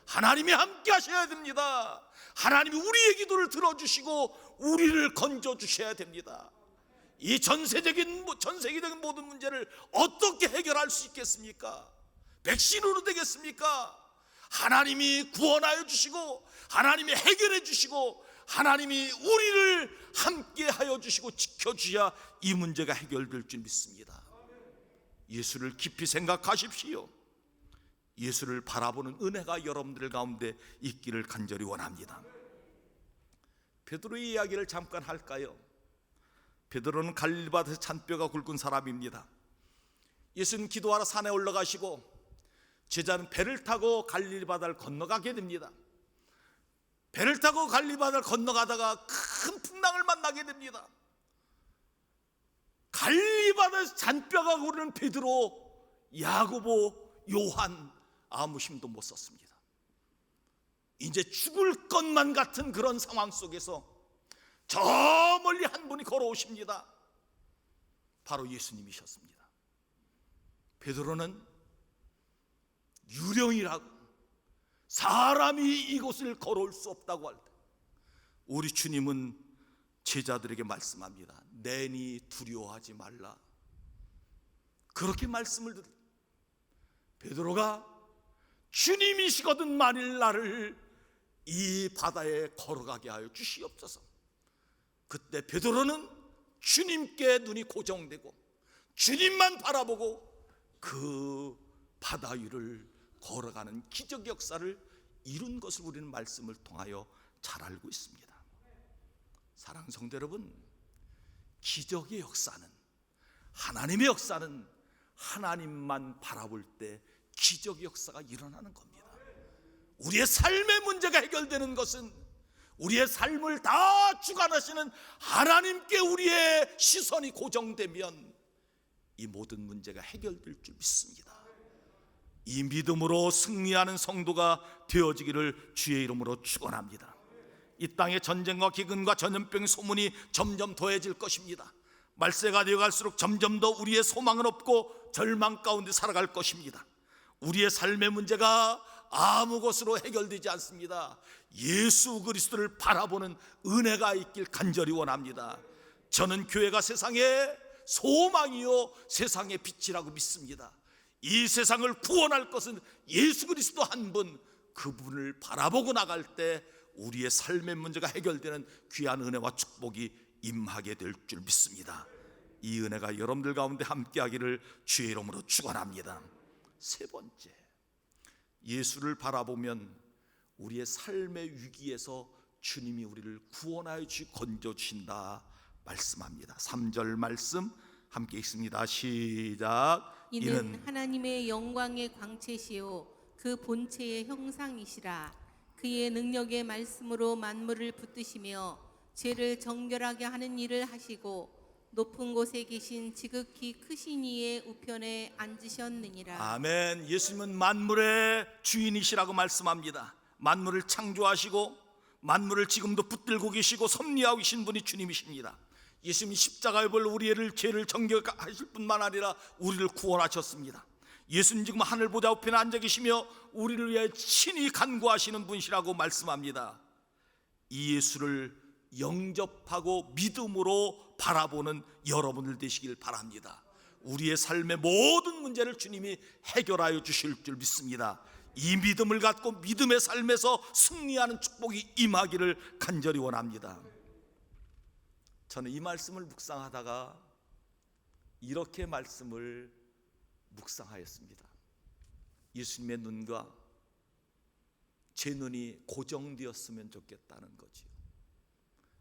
하나님이 함께 하셔야 됩니다. 하나님이 우리의 기도를 들어주시고 우리를 건져주셔야 됩니다. 이 전 세계적인 모든 문제를 어떻게 해결할 수 있겠습니까? 백신으로 되겠습니까? 하나님이 구원하여 주시고 하나님이 해결해 주시고 하나님이 우리를 함께 하여 주시고 지켜주셔야 이 문제가 해결될 줄 믿습니다. 예수를 깊이 생각하십시오. 예수를 바라보는 은혜가 여러분들 가운데 있기를 간절히 원합니다. 베드로의 이야기를 잠깐 할까요? 베드로는 갈릴리바다에서 잔뼈가 굵은 사람입니다. 예수님 기도하러 산에 올라가시고 제자는 배를 타고 갈릴리바다를 건너가게 됩니다. 배를 타고 갈릴리바다를 건너가다가 큰 풍랑을 만나게 됩니다. 갈릴리바다에서 잔뼈가 굵은 베드로, 야고보, 요한 아무 힘도 못 썼습니다. 이제 죽을 것만 같은 그런 상황 속에서 저 멀리 한 분이 걸어오십니다. 바로 예수님이셨습니다. 베드로는 유령이라고, 사람이 이곳을 걸어올 수 없다고 할 때 우리 주님은 제자들에게 말씀합니다. 내니 두려워하지 말라. 그렇게 말씀을 듣 베드로가 주님이시거든 만일 나를 이 바다에 걸어가게 하여 주시옵소서. 그때 베드로는 주님께 눈이 고정되고 주님만 바라보고 그 바다 위를 걸어가는 기적 역사를 이룬 것을 우리는 말씀을 통하여 잘 알고 있습니다. 사랑하는 성도 여러분, 기적의 역사는, 하나님의 역사는 하나님만 바라볼 때 기적의 역사가 일어나는 겁니다. 우리의 삶의 문제가 해결되는 것은 우리의 삶을 다 주관하시는 하나님께 우리의 시선이 고정되면 이 모든 문제가 해결될 줄 믿습니다. 이 믿음으로 승리하는 성도가 되어지기를 주의 이름으로 축원합니다. 이 땅에 전쟁과 기근과 전염병의 소문이 점점 더해질 것입니다. 말세가 되어갈수록 점점 더 우리의 소망은 없고 절망 가운데 살아갈 것입니다. 우리의 삶의 문제가 아무 것으로 해결되지 않습니다. 예수 그리스도를 바라보는 은혜가 있길 간절히 원합니다. 저는 교회가 세상의 소망이요 세상의 빛이라고 믿습니다. 이 세상을 구원할 것은 예수 그리스도 한 분, 그분을 바라보고 나갈 때 우리의 삶의 문제가 해결되는 귀한 은혜와 축복이 임하게 될 줄 믿습니다. 이 은혜가 여러분들 가운데 함께하기를 주의 이름으로 축원합니다. 세 번째, 예수를 바라보면 우리의 삶의 위기에서 주님이 우리를 구원하여 건져 주신다 말씀합니다. 3절 말씀 함께 읽습니다. 시작. 이는 하나님의 영광의 광채시요 그 본체의 형상이시라. 그의 능력의 말씀으로 만물을 붙드시며 죄를 정결하게 하는 일을 하시고 높은 곳에 계신 지극히 크신 이의 우편에 앉으셨느니라. 아멘. 예수님은 만물의 주인이시라고 말씀합니다. 만물을 창조하시고 만물을 지금도 붙들고 계시고 섭리하고 계신 분이 주님이십니다. 예수님이 십자가에 벌 우리를 죄를 정결하실 뿐만 아니라 우리를 구원하셨습니다. 예수님 지금 하늘 보좌 우편에 앉아 계시며 우리를 위해 친히 간구하시는 분이시라고 말씀합니다. 이 예수를 영접하고 믿음으로 바라보는 여러분들 되시길 바랍니다. 우리의 삶의 모든 문제를 주님이 해결하여 주실 줄 믿습니다. 이 믿음을 갖고 믿음의 삶에서 승리하는 축복이 임하기를 간절히 원합니다. 저는 이 말씀을 묵상하다가 이렇게 말씀을 묵상하였습니다. 예수님의 눈과 제 눈이 고정되었으면 좋겠다는 거지요.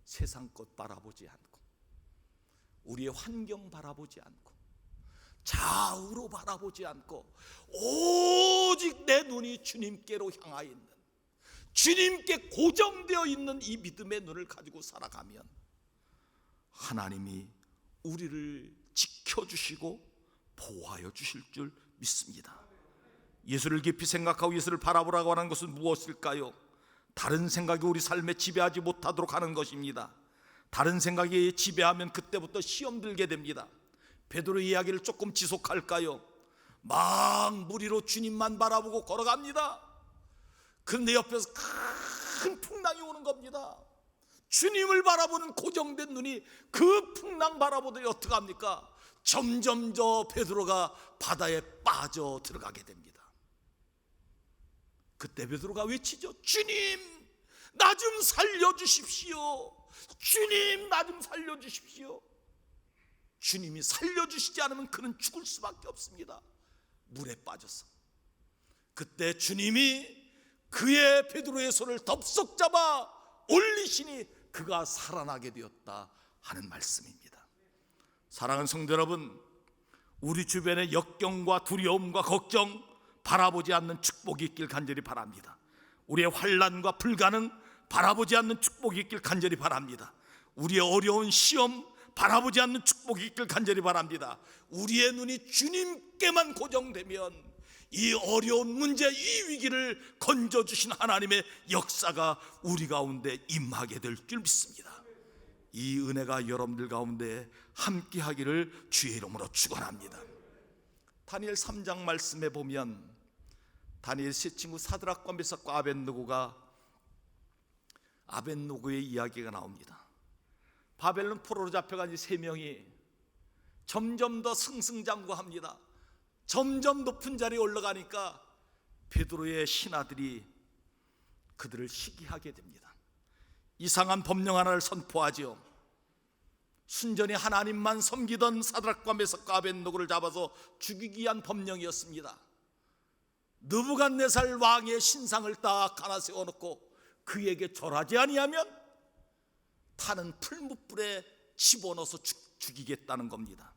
세상 것 바라보지 않고 우리의 환경 바라보지 않고 좌우로 바라보지 않고 오직 내 눈이 주님께로 향하여 있는, 주님께 고정되어 있는 이 믿음의 눈을 가지고 살아가면 하나님이 우리를 지켜주시고 보호하여 주실 줄 믿습니다. 예수를 깊이 생각하고 예수를 바라보라고 하는 것은 무엇일까요? 다른 생각이 우리 삶에 지배하지 못하도록 하는 것입니다. 다른 생각이 지배하면 그때부터 시험 들게 됩니다. 베드로의 이야기를 조금 지속할까요? 막 무리로 주님만 바라보고 걸어갑니다. 그런데 옆에서 큰 풍랑이 오는 겁니다. 주님을 바라보는 고정된 눈이 그 풍랑 바라보더니 어떡합니까? 점점 저 베드로가 바다에 빠져 들어가게 됩니다. 그때 베드로가 외치죠. 주님, 나 좀 살려주십시오. 주님, 나 좀 살려주십시오. 주님이 살려주시지 않으면 그는 죽을 수밖에 없습니다. 물에 빠져서. 그때 주님이 그의 베드로의 손을 덥석 잡아 올리시니 그가 살아나게 되었다 하는 말씀입니다. 사랑하는 성도 여러분, 우리 주변에 역경과 두려움과 걱정 바라보지 않는 축복이 있길 간절히 바랍니다. 우리의 환난과 불가능 바라보지 않는 축복이 있길 간절히 바랍니다. 우리의 어려운 시험 바라보지 않는 축복이 있길 간절히 바랍니다. 우리의 눈이 주님께만 고정되면 이 어려운 문제, 이 위기를 건져주신 하나님의 역사가 우리 가운데 임하게 될 줄 믿습니다. 이 은혜가 여러분들 가운데 함께 하기를 주의 이름으로 축원합니다. 다니엘 3장 말씀에 보면 다니엘 세 친구 사드락과 메삭과 아벳노고의 이야기가 나옵니다. 바벨론 포로로 잡혀간 이 세 명이 점점 더 승승장구합니다. 점점 높은 자리에 올라가니까 베드로의 신하들이 그들을 시기하게 됩니다. 이상한 법령 하나를 선포하지요. 순전히 하나님만 섬기던 사드락과 메삭과 아벳노고를 잡아서 죽이기 위한 법령이었습니다. 느부갓네살 왕의 신상을 딱 하나 세워놓고 그에게 절하지 아니하면 타는 풀무불에 집어넣어서 죽이겠다는 겁니다.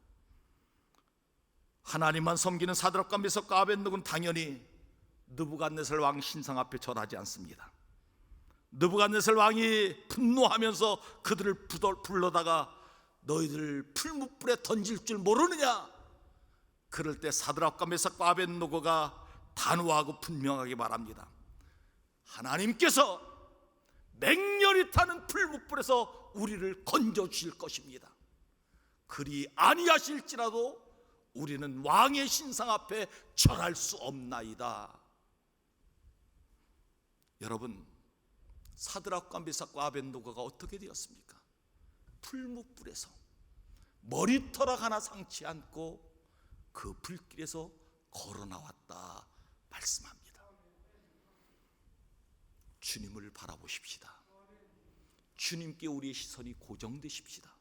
하나님만 섬기는 사드락과 메삭과 아벳노고는 당연히 느부갓네살 왕 신상 앞에 절하지 않습니다. 느부갓네살 왕이 분노하면서 그들을 불러다가 너희들 풀무불에 던질 줄 모르느냐? 그럴 때 사드락과 메삭과 아벳노고가 단호하고 분명하게 말합니다. 하나님께서 맹렬히 타는 풀무불에서 우리를 건져주실 것입니다. 그리 아니하실지라도 우리는 왕의 신상 앞에 절할 수 없나이다. 여러분, 사드락과 메삭과 아벳노고가 어떻게 되었습니까? 풀무불에서 머리털락 하나 상치 않고 그 불길에서 걸어 나왔다 말씀합니다. 주님을 바라보십시다. 주님께 우리의 시선이 고정되십시다.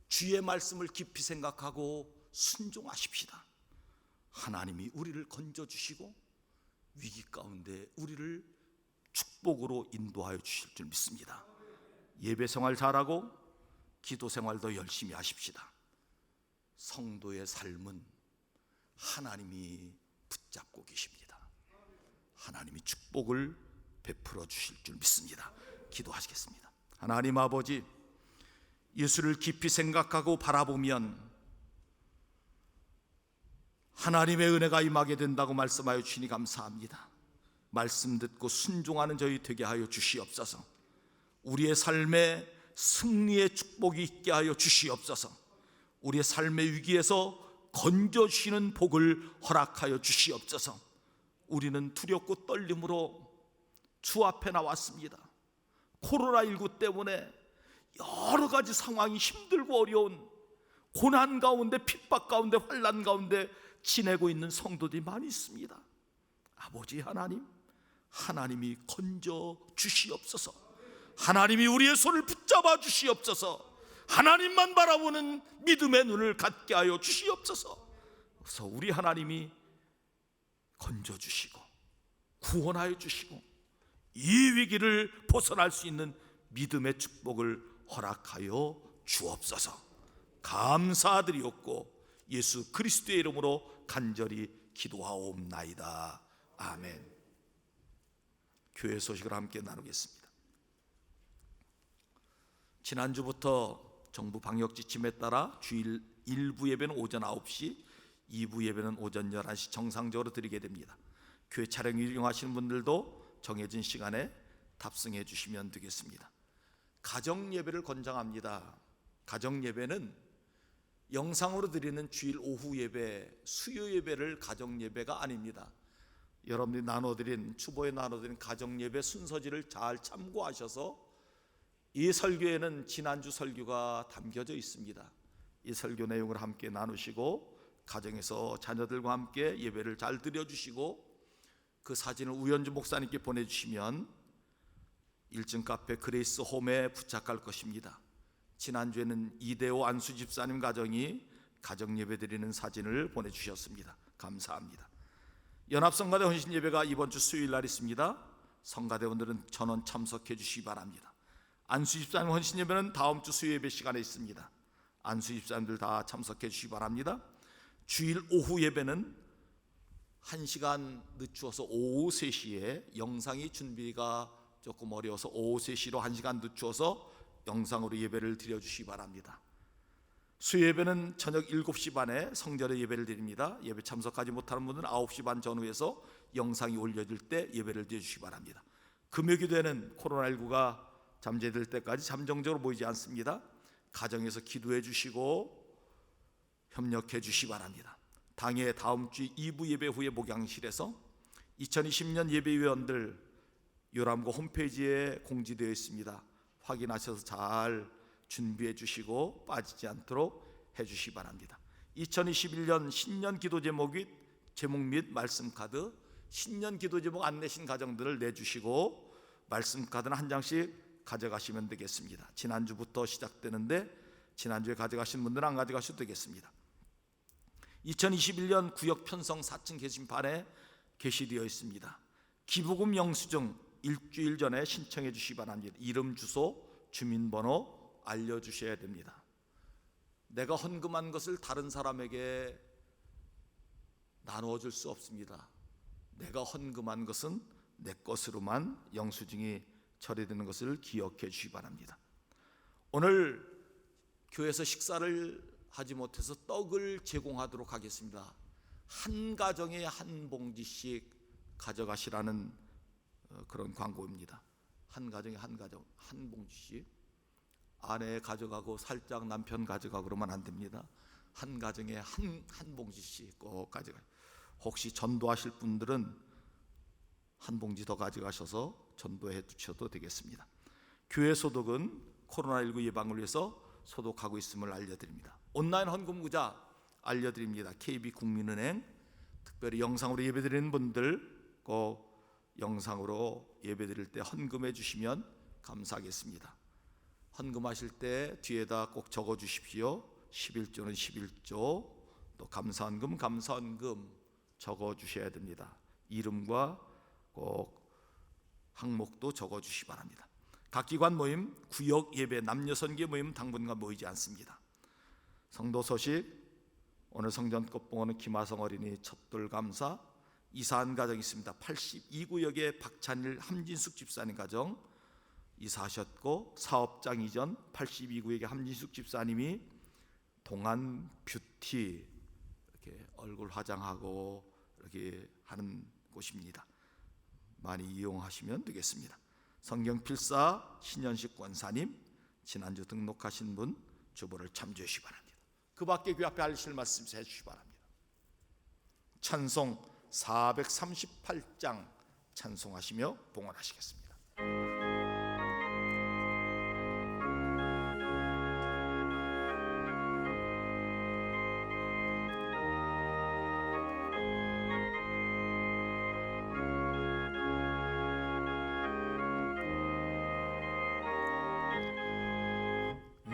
주의 말씀을 깊이 생각하고 순종하십시다. 하나님이 우리를 건져주시고 위기 가운데 우리를 축복으로 인도하여 주실 줄 믿습니다. 예배 생활 잘하고 기도 생활도 열심히 하십시다. 성도의 삶은 하나님이 붙잡고 계십니다. 하나님이 축복을 베풀어 주실 줄 믿습니다. 기도하시겠습니다. 하나님 아버지, 예수를 깊이 생각하고 바라보면 하나님의 은혜가 임하게 된다고 말씀하여 주시니 감사합니다. 말씀 듣고 순종하는 저희 되게 하여 주시옵소서. 우리의 삶에 승리의 축복이 있게 하여 주시옵소서. 우리의 삶의 위기에서 건져주시는 복을 허락하여 주시옵소서. 우리는 두렵고 떨림으로 주 앞에 나왔습니다. 코로나19 때문에 여러 가지 상황이 힘들고 어려운 고난 가운데, 핍박 가운데, 환난 가운데 지내고 있는 성도들이 많이 있습니다. 아버지 하나님, 하나님이 건져 주시옵소서. 하나님이 우리의 손을 붙잡아 주시옵소서. 하나님만 바라보는 믿음의 눈을 갖게 하여 주시옵소서. 그래서 우리 하나님이 건져 주시고 구원하여 주시고 이 위기를 벗어날 수 있는 믿음의 축복을 허락하여 주옵소서. 감사드리옵고 예수 그리스도의 이름으로 간절히 기도하옵나이다. 아멘. 교회 소식을 함께 나누겠습니다. 지난주부터 정부 방역 지침에 따라 주일 1부 예배는 오전 9시, 2부 예배는 오전 11시 정상적으로 드리게 됩니다. 교회 차량 이용하시는 분들도 정해진 시간에 탑승해 주시면 되겠습니다. 가정 예배를 권장합니다. 가정 예배는 영상으로 드리는 주일 오후 예배, 수요 예배를 가정 예배가 아닙니다. 여러분들이 나눠드린, 추보에 나눠드린 가정 예배 순서지를 잘 참고하셔서 이 설교에는 지난주 설교가 담겨져 있습니다. 이 설교 내용을 함께 나누시고 가정에서 자녀들과 함께 예배를 잘 드려주시고 그 사진을 우현주 목사님께 보내주시면 1층 카페 그레이스 홈에 부착할 것입니다. 지난주에는 이대호 안수 집사님 가정이 가정 예배 드리는 사진을 보내주셨습니다. 감사합니다. 연합성가대 헌신예배가 이번 주 수요일 날 있습니다. 성가대원들은 전원 참석해 주시기 바랍니다. 안수 집사님 헌신예배는 다음 주 수요예배 시간에 있습니다. 안수 집사님들 다 참석해 주시기 바랍니다. 주일 오후 예배는 1시간 늦추어서 오후 3시에, 영상이 준비가 조금 어려워서 오후 3시로 1시간 늦추어서 영상으로 예배를 드려주시기 바랍니다. 수요예배는 저녁 7시 반에 성전에 예배를 드립니다. 예배 참석하지 못하는 분들은 9시 반 전후에서 영상이 올려질 때 예배를 드려주시기 바랍니다. 금요기도에는 코로나19가 잠재될 때까지 잠정적으로 모이지 않습니다. 가정에서 기도해 주시고 협력해 주시기 바랍니다. 당일 다음 주 2부 예배 후에 목양실에서 2020년 예배위원들 요람고 홈페이지에 공지되어 있습니다. 확인하셔서 잘 준비해 주시고 빠지지 않도록 해 주시기 바랍니다. 2021년 신년 기도 제목 및 말씀 카드, 신년 기도 제목 안 내신 가정들을 내주시고 말씀 카드는 한 장씩 가져가시면 되겠습니다. 지난주부터 시작되는데 지난주에 가져가신 분들은 안 가져가셔도 되겠습니다. 2021년 구역 편성 4층 게시판에 게시되어 있습니다. 기부금 영수증 일주일 전에 신청해 주시기 바랍니다. 이름, 주소, 주민번호 알려주셔야 됩니다. 내가 헌금한 것을 다른 사람에게 나누어 줄 수 없습니다. 내가 헌금한 것은 내 것으로만 영수증이 처리되는 것을 기억해 주시기 바랍니다. 오늘 교회에서 식사를 하지 못해서 떡을 제공하도록 하겠습니다. 한 가정에 한 봉지씩 가져가시라는 그런 광고입니다. 한 가정에 한 봉지씩. 아내 가져가고 살짝 남편 가져가고 그러면 안 됩니다. 한 가정에 한 봉지씩 꼭 가져가요. 혹시 전도하실 분들은 한 봉지 더 가져가셔서 전도해 두셔도 되겠습니다. 교회 소독은 코로나19 예방을 위해서 소독하고 있음을 알려드립니다. 온라인 헌금구자 알려드립니다. KB국민은행, 특별히 영상으로 예배드리는 분들 꼭 영상으로 예배드릴 때 헌금해 주시면 감사하겠습니다. 헌금하실 때 뒤에다 꼭 적어 주십시오. 11조는 11조, 또 감사헌금 적어 주셔야 됩니다. 이름과 꼭 항목도 적어 주시기 바랍니다. 각 기관 모임, 구역 예배, 남녀 선교 모임 당분간 모이지 않습니다. 성도 소식, 오늘 성전 꽃봉오는 김하성 어린이 첫돌 감사, 이사한 가정이 있습니다. 82구역의 박찬일 함진숙 집사님 가정 이사하셨고, 사업장 이전 82구역의 함진숙 집사님이 동안 뷰티, 이렇게 얼굴 화장하고 이렇게 하는 곳입니다. 많이 이용하시면 되겠습니다. 성경 필사 신현식 권사님, 지난주 등록하신 분 주보를 참조해 주시기 바랍니다. 그 밖에 귀 앞에 알리실 말씀 해 주시기 바랍니다. 찬송 438장 찬송하시며 봉헌하시겠습니다.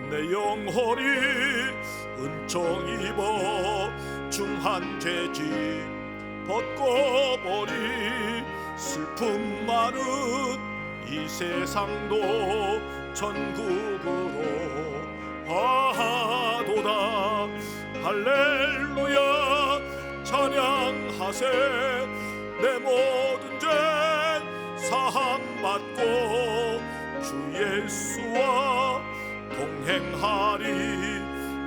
내 영혼이 은총 입어 중한 죄지 벗고버리 슬픔 많은 이 세상도 천국으로 하도다. 할렐루야 찬양하세. 내 모든 죄 사함받고 주 예수와 동행하리.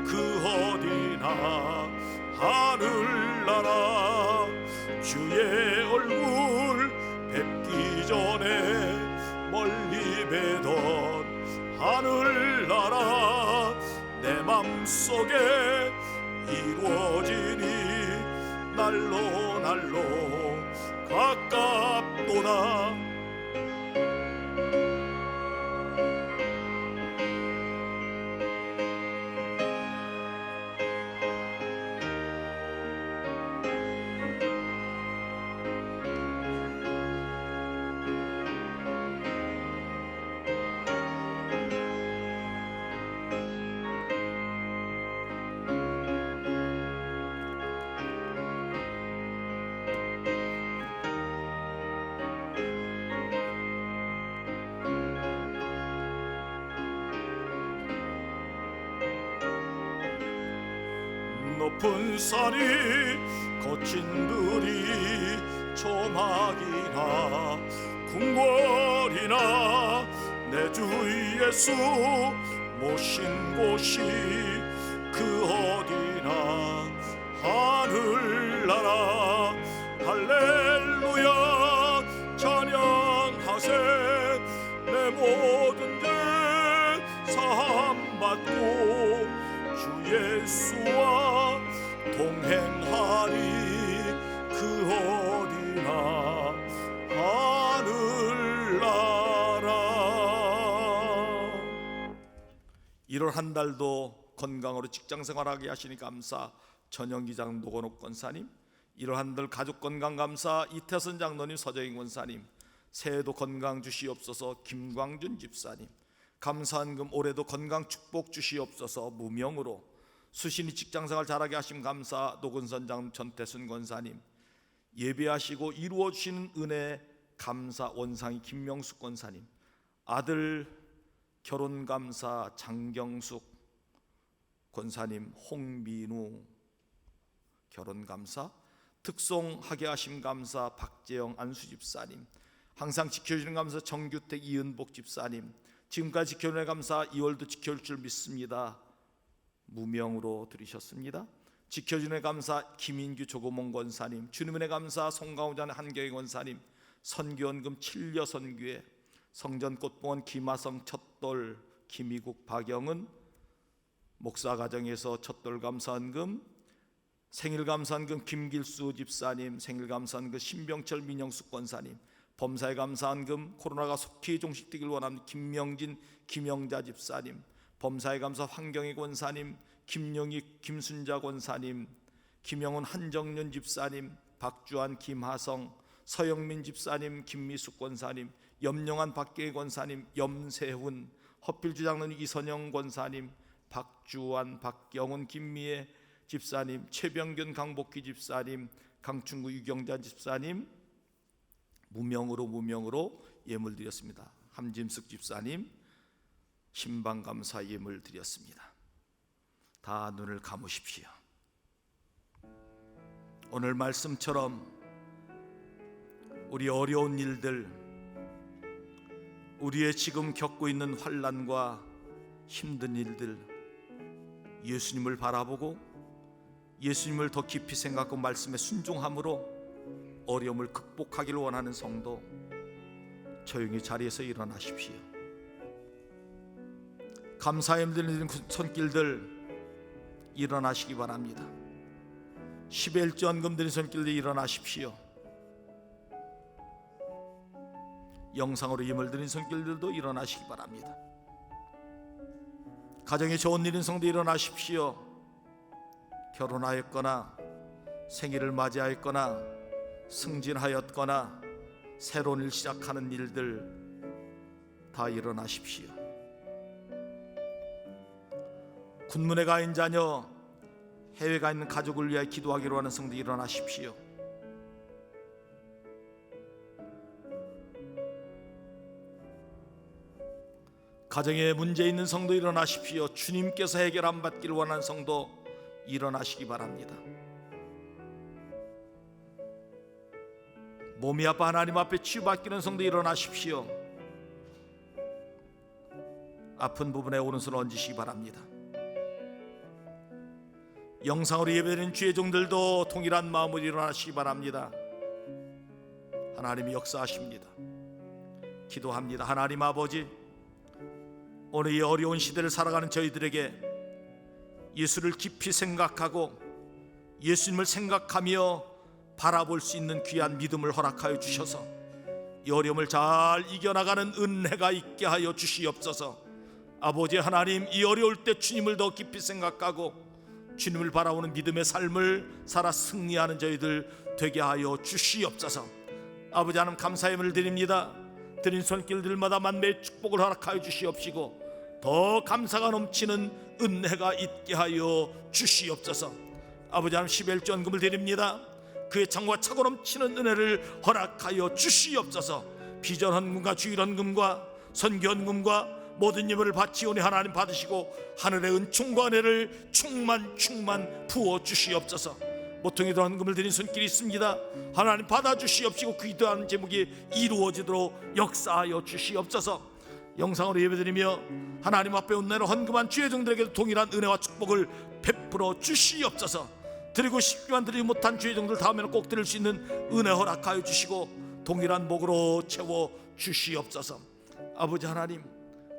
그 어디나 하늘나라 주의 얼굴 뵙기 전에 멀리 뵈던 하늘나라 내 맘속에 이루어지니 날로 날로 가깝도다. 높은 산이 거친 들이 조막이나 궁궐이나 내 주 예수 모신 곳이 그 어디나 하늘나라 할렐루야 찬양하세 내 모든 죄 사함받고 주 예수와 동행하리 그 어디나 하늘나라. 1월 한 달도 건강으로 직장생활하게 하시니 감사 전영기장 노건옥 권사님, 1월 한 달 가족 건강 감사 이태선 장로님, 서정인 권사님, 새해도 건강 주시옵소서 김광준 집사님, 감사한 금 올해도 건강 축복 주시옵소서 무명으로 수신이 직장생활 잘하게 하심 감사 노근선 장로 전태순 권사님, 예배하시고 이루어주시는 은혜 감사 원상이 김명숙 권사님, 아들 결혼 감사 장경숙 권사님, 홍민우 결혼 감사, 특송하게 하심 감사 박재영 안수 집사님, 항상 지켜주는 감사 정규택 이은복 집사님, 지금까지 지켜주는 감사 2월도 지켜줄 줄 믿습니다 무명으로 드리셨습니다. 지켜주는 감사 김인규 조고몽 권사님, 주님의 감사 송강호전 한경희 권사님, 선교원금 7여 선교회, 성전꽃봉원 김하성 첫돌 김희국 박영은 목사 가정에서 첫돌 감사원금, 생일 감사원금 김길수 집사님, 생일 감사원금 신병철 민영숙 권사님, 범사에 감사원금 코로나가 속히 종식되길 원하는 김명진 김영자 집사님, 범사에 감사 황경희 권사님, 김용익 김순자 권사님, 김영훈 한정윤 집사님, 박주환 김하성, 서영민 집사님, 김미숙 권사님, 염영환 박계희 권사님, 염세훈 허필주 장로님, 이선영 권사님, 박주환 박경훈 김미애 집사님, 최병균 강복희 집사님, 강충구 유경자 집사님 무명으로 예물 드렸습니다. 함짐숙 집사님 신방감사 예물 드렸습니다. 다 눈을 감으십시오. 오늘 말씀처럼 우리 어려운 일들, 우리의 지금 겪고 있는 환난과 힘든 일들, 예수님을 바라보고 예수님을 더 깊이 생각하고 말씀에 순종함으로 어려움을 극복하기를 원하는 성도, 조용히 자리에서 일어나십시오. 감사의 드리는 손길들 일어나시기 바랍니다. 11조 헌금 드리는 손길들 일어나십시오. 영상으로 예물 드린 손길들도 일어나시기 바랍니다. 가정에 좋은 일인 성도 일어나십시오. 결혼하였거나 생일을 맞이하였거나 승진하였거나 새로운 일 시작하는 일들 다 일어나십시오. 군문에 가 있는 자녀, 해외 가 있는 가족을 위하여 기도하기로 하는 성도 일어나십시오. 가정에 문제 있는 성도 일어나십시오. 주님께서 해결 안 받기를 원하는 성도 일어나시기 바랍니다. 몸이 아파 하나님 앞에 치유받기는 성도 일어나십시오. 아픈 부분에 오른손을 얹으시기 바랍니다. 영상으로 예배드리는 주의 종들도 동일한 마음으로 일어나시기 바랍니다. 하나님이 역사하십니다. 기도합니다. 하나님 아버지, 오늘 이 어려운 시대를 살아가는 저희들에게 예수를 깊이 생각하고 예수님을 생각하며 바라볼 수 있는 귀한 믿음을 허락하여 주셔서 이 어려움을 잘 이겨나가는 은혜가 있게 하여 주시옵소서. 아버지 하나님, 이 어려울 때 주님을 더 깊이 생각하고 주님을 바라보는 믿음의 삶을 살아 승리하는 저희들 되게 하여 주시옵소서. 아버지 하나님, 감사의 예물을 드립니다. 드린 손길들마다 만매의 축복을 허락하여 주시옵시고 더 감사가 넘치는 은혜가 있게 하여 주시옵소서. 아버지 하나님, 11조 헌금을 드립니다. 그의 창과 차고 넘치는 은혜를 허락하여 주시옵소서. 비전 헌금과 주일 헌금과 선교 헌금과 모든 예물을 바치오니 하나님 받으시고 하늘의 은총과 은혜를 충만 부어 주시옵소서. 모퉁이 더한 금을 드린 손길이 있습니다. 하나님 받아 주시옵시고 그 기도하는 제목이 이루어지도록 역사하여 주시옵소서. 영상으로 예배드리며 하나님 앞에 온내로 헌금한 주의 종들에게도 동일한 은혜와 축복을 베풀어 주시옵소서. 드리고 싶지만 드리지 못한 주의 종들 다음에는 꼭 드릴 수 있는 은혜 허락하여 주시고 동일한 복으로 채워 주시옵소서. 아버지 하나님,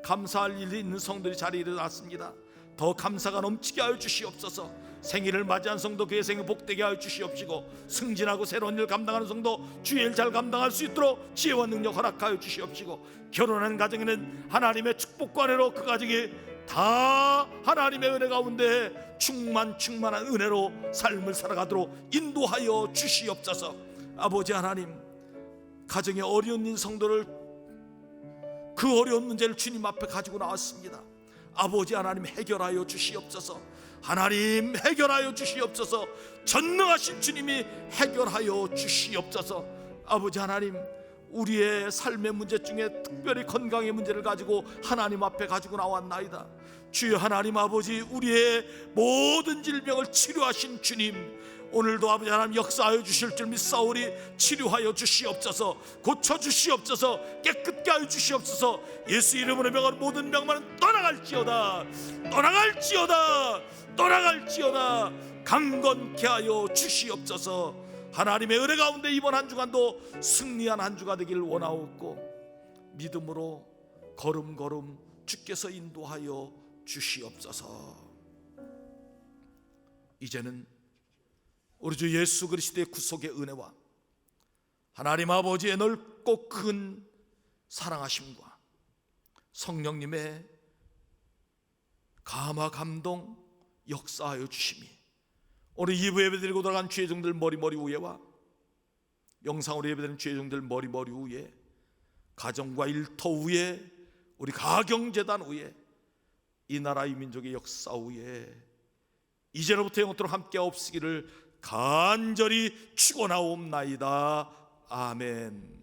감사할 일이 있는 성들이 자리에 일어났습니다. 더 감사가 넘치게 하여 주시옵소서. 생일을 맞이한 성도 그의 생일 복되게 하여 주시옵시고 승진하고 새로운 일 감당하는 성도 주의 일 잘 감당할 수 있도록 지혜와 능력 허락하여 주시옵시고 결혼한 가정에는 하나님의 축복과 은혜로 그 가정이 다 하나님의 은혜 가운데 충만한 은혜로 삶을 살아가도록 인도하여 주시옵소서. 아버지 하나님, 가정에 어려운 일 성도를 그 어려운 문제를 주님 앞에 가지고 나왔습니다. 아버지 하나님 해결하여 주시옵소서. 하나님 해결하여 주시옵소서. 전능하신 주님이 해결하여 주시옵소서. 아버지 하나님, 우리의 삶의 문제 중에 특별히 건강의 문제를 가지고 하나님 앞에 가지고 나왔나이다. 주여 하나님 아버지, 우리의 모든 질병을 치료하신 주님, 오늘도 아버지 하나님 역사하여 주실 줄 믿사오니 치료하여 주시옵소서. 고쳐 주시옵소서. 깨끗게 하여 주시옵소서. 예수 이름으로 명하는 모든 병만은 떠나갈지어다. 강건케 하여 주시옵소서. 하나님의 은혜 가운데 이번 한 주간도 승리한 한 주가 되길 원하옵고 믿음으로 걸음걸음 주께서 인도하여 주시옵소서. 이제는 우리 주 예수 그리스도의 구속의 은혜와 하나님 아버지의 넓고 큰 사랑하심과 성령님의 감화 감동 역사하여 주심이 오늘 2부 예배드리고 돌아간 주의 종들 머리 위에와 영상으로 예배드리는 주의 종들 머리 위에, 가정과 일터 위에, 우리 가경재단 위에, 이 나라 이 민족의 역사 위에 이제로부터 영원토록 함께 없으기를 간절히 축원하옵나이다. 아멘.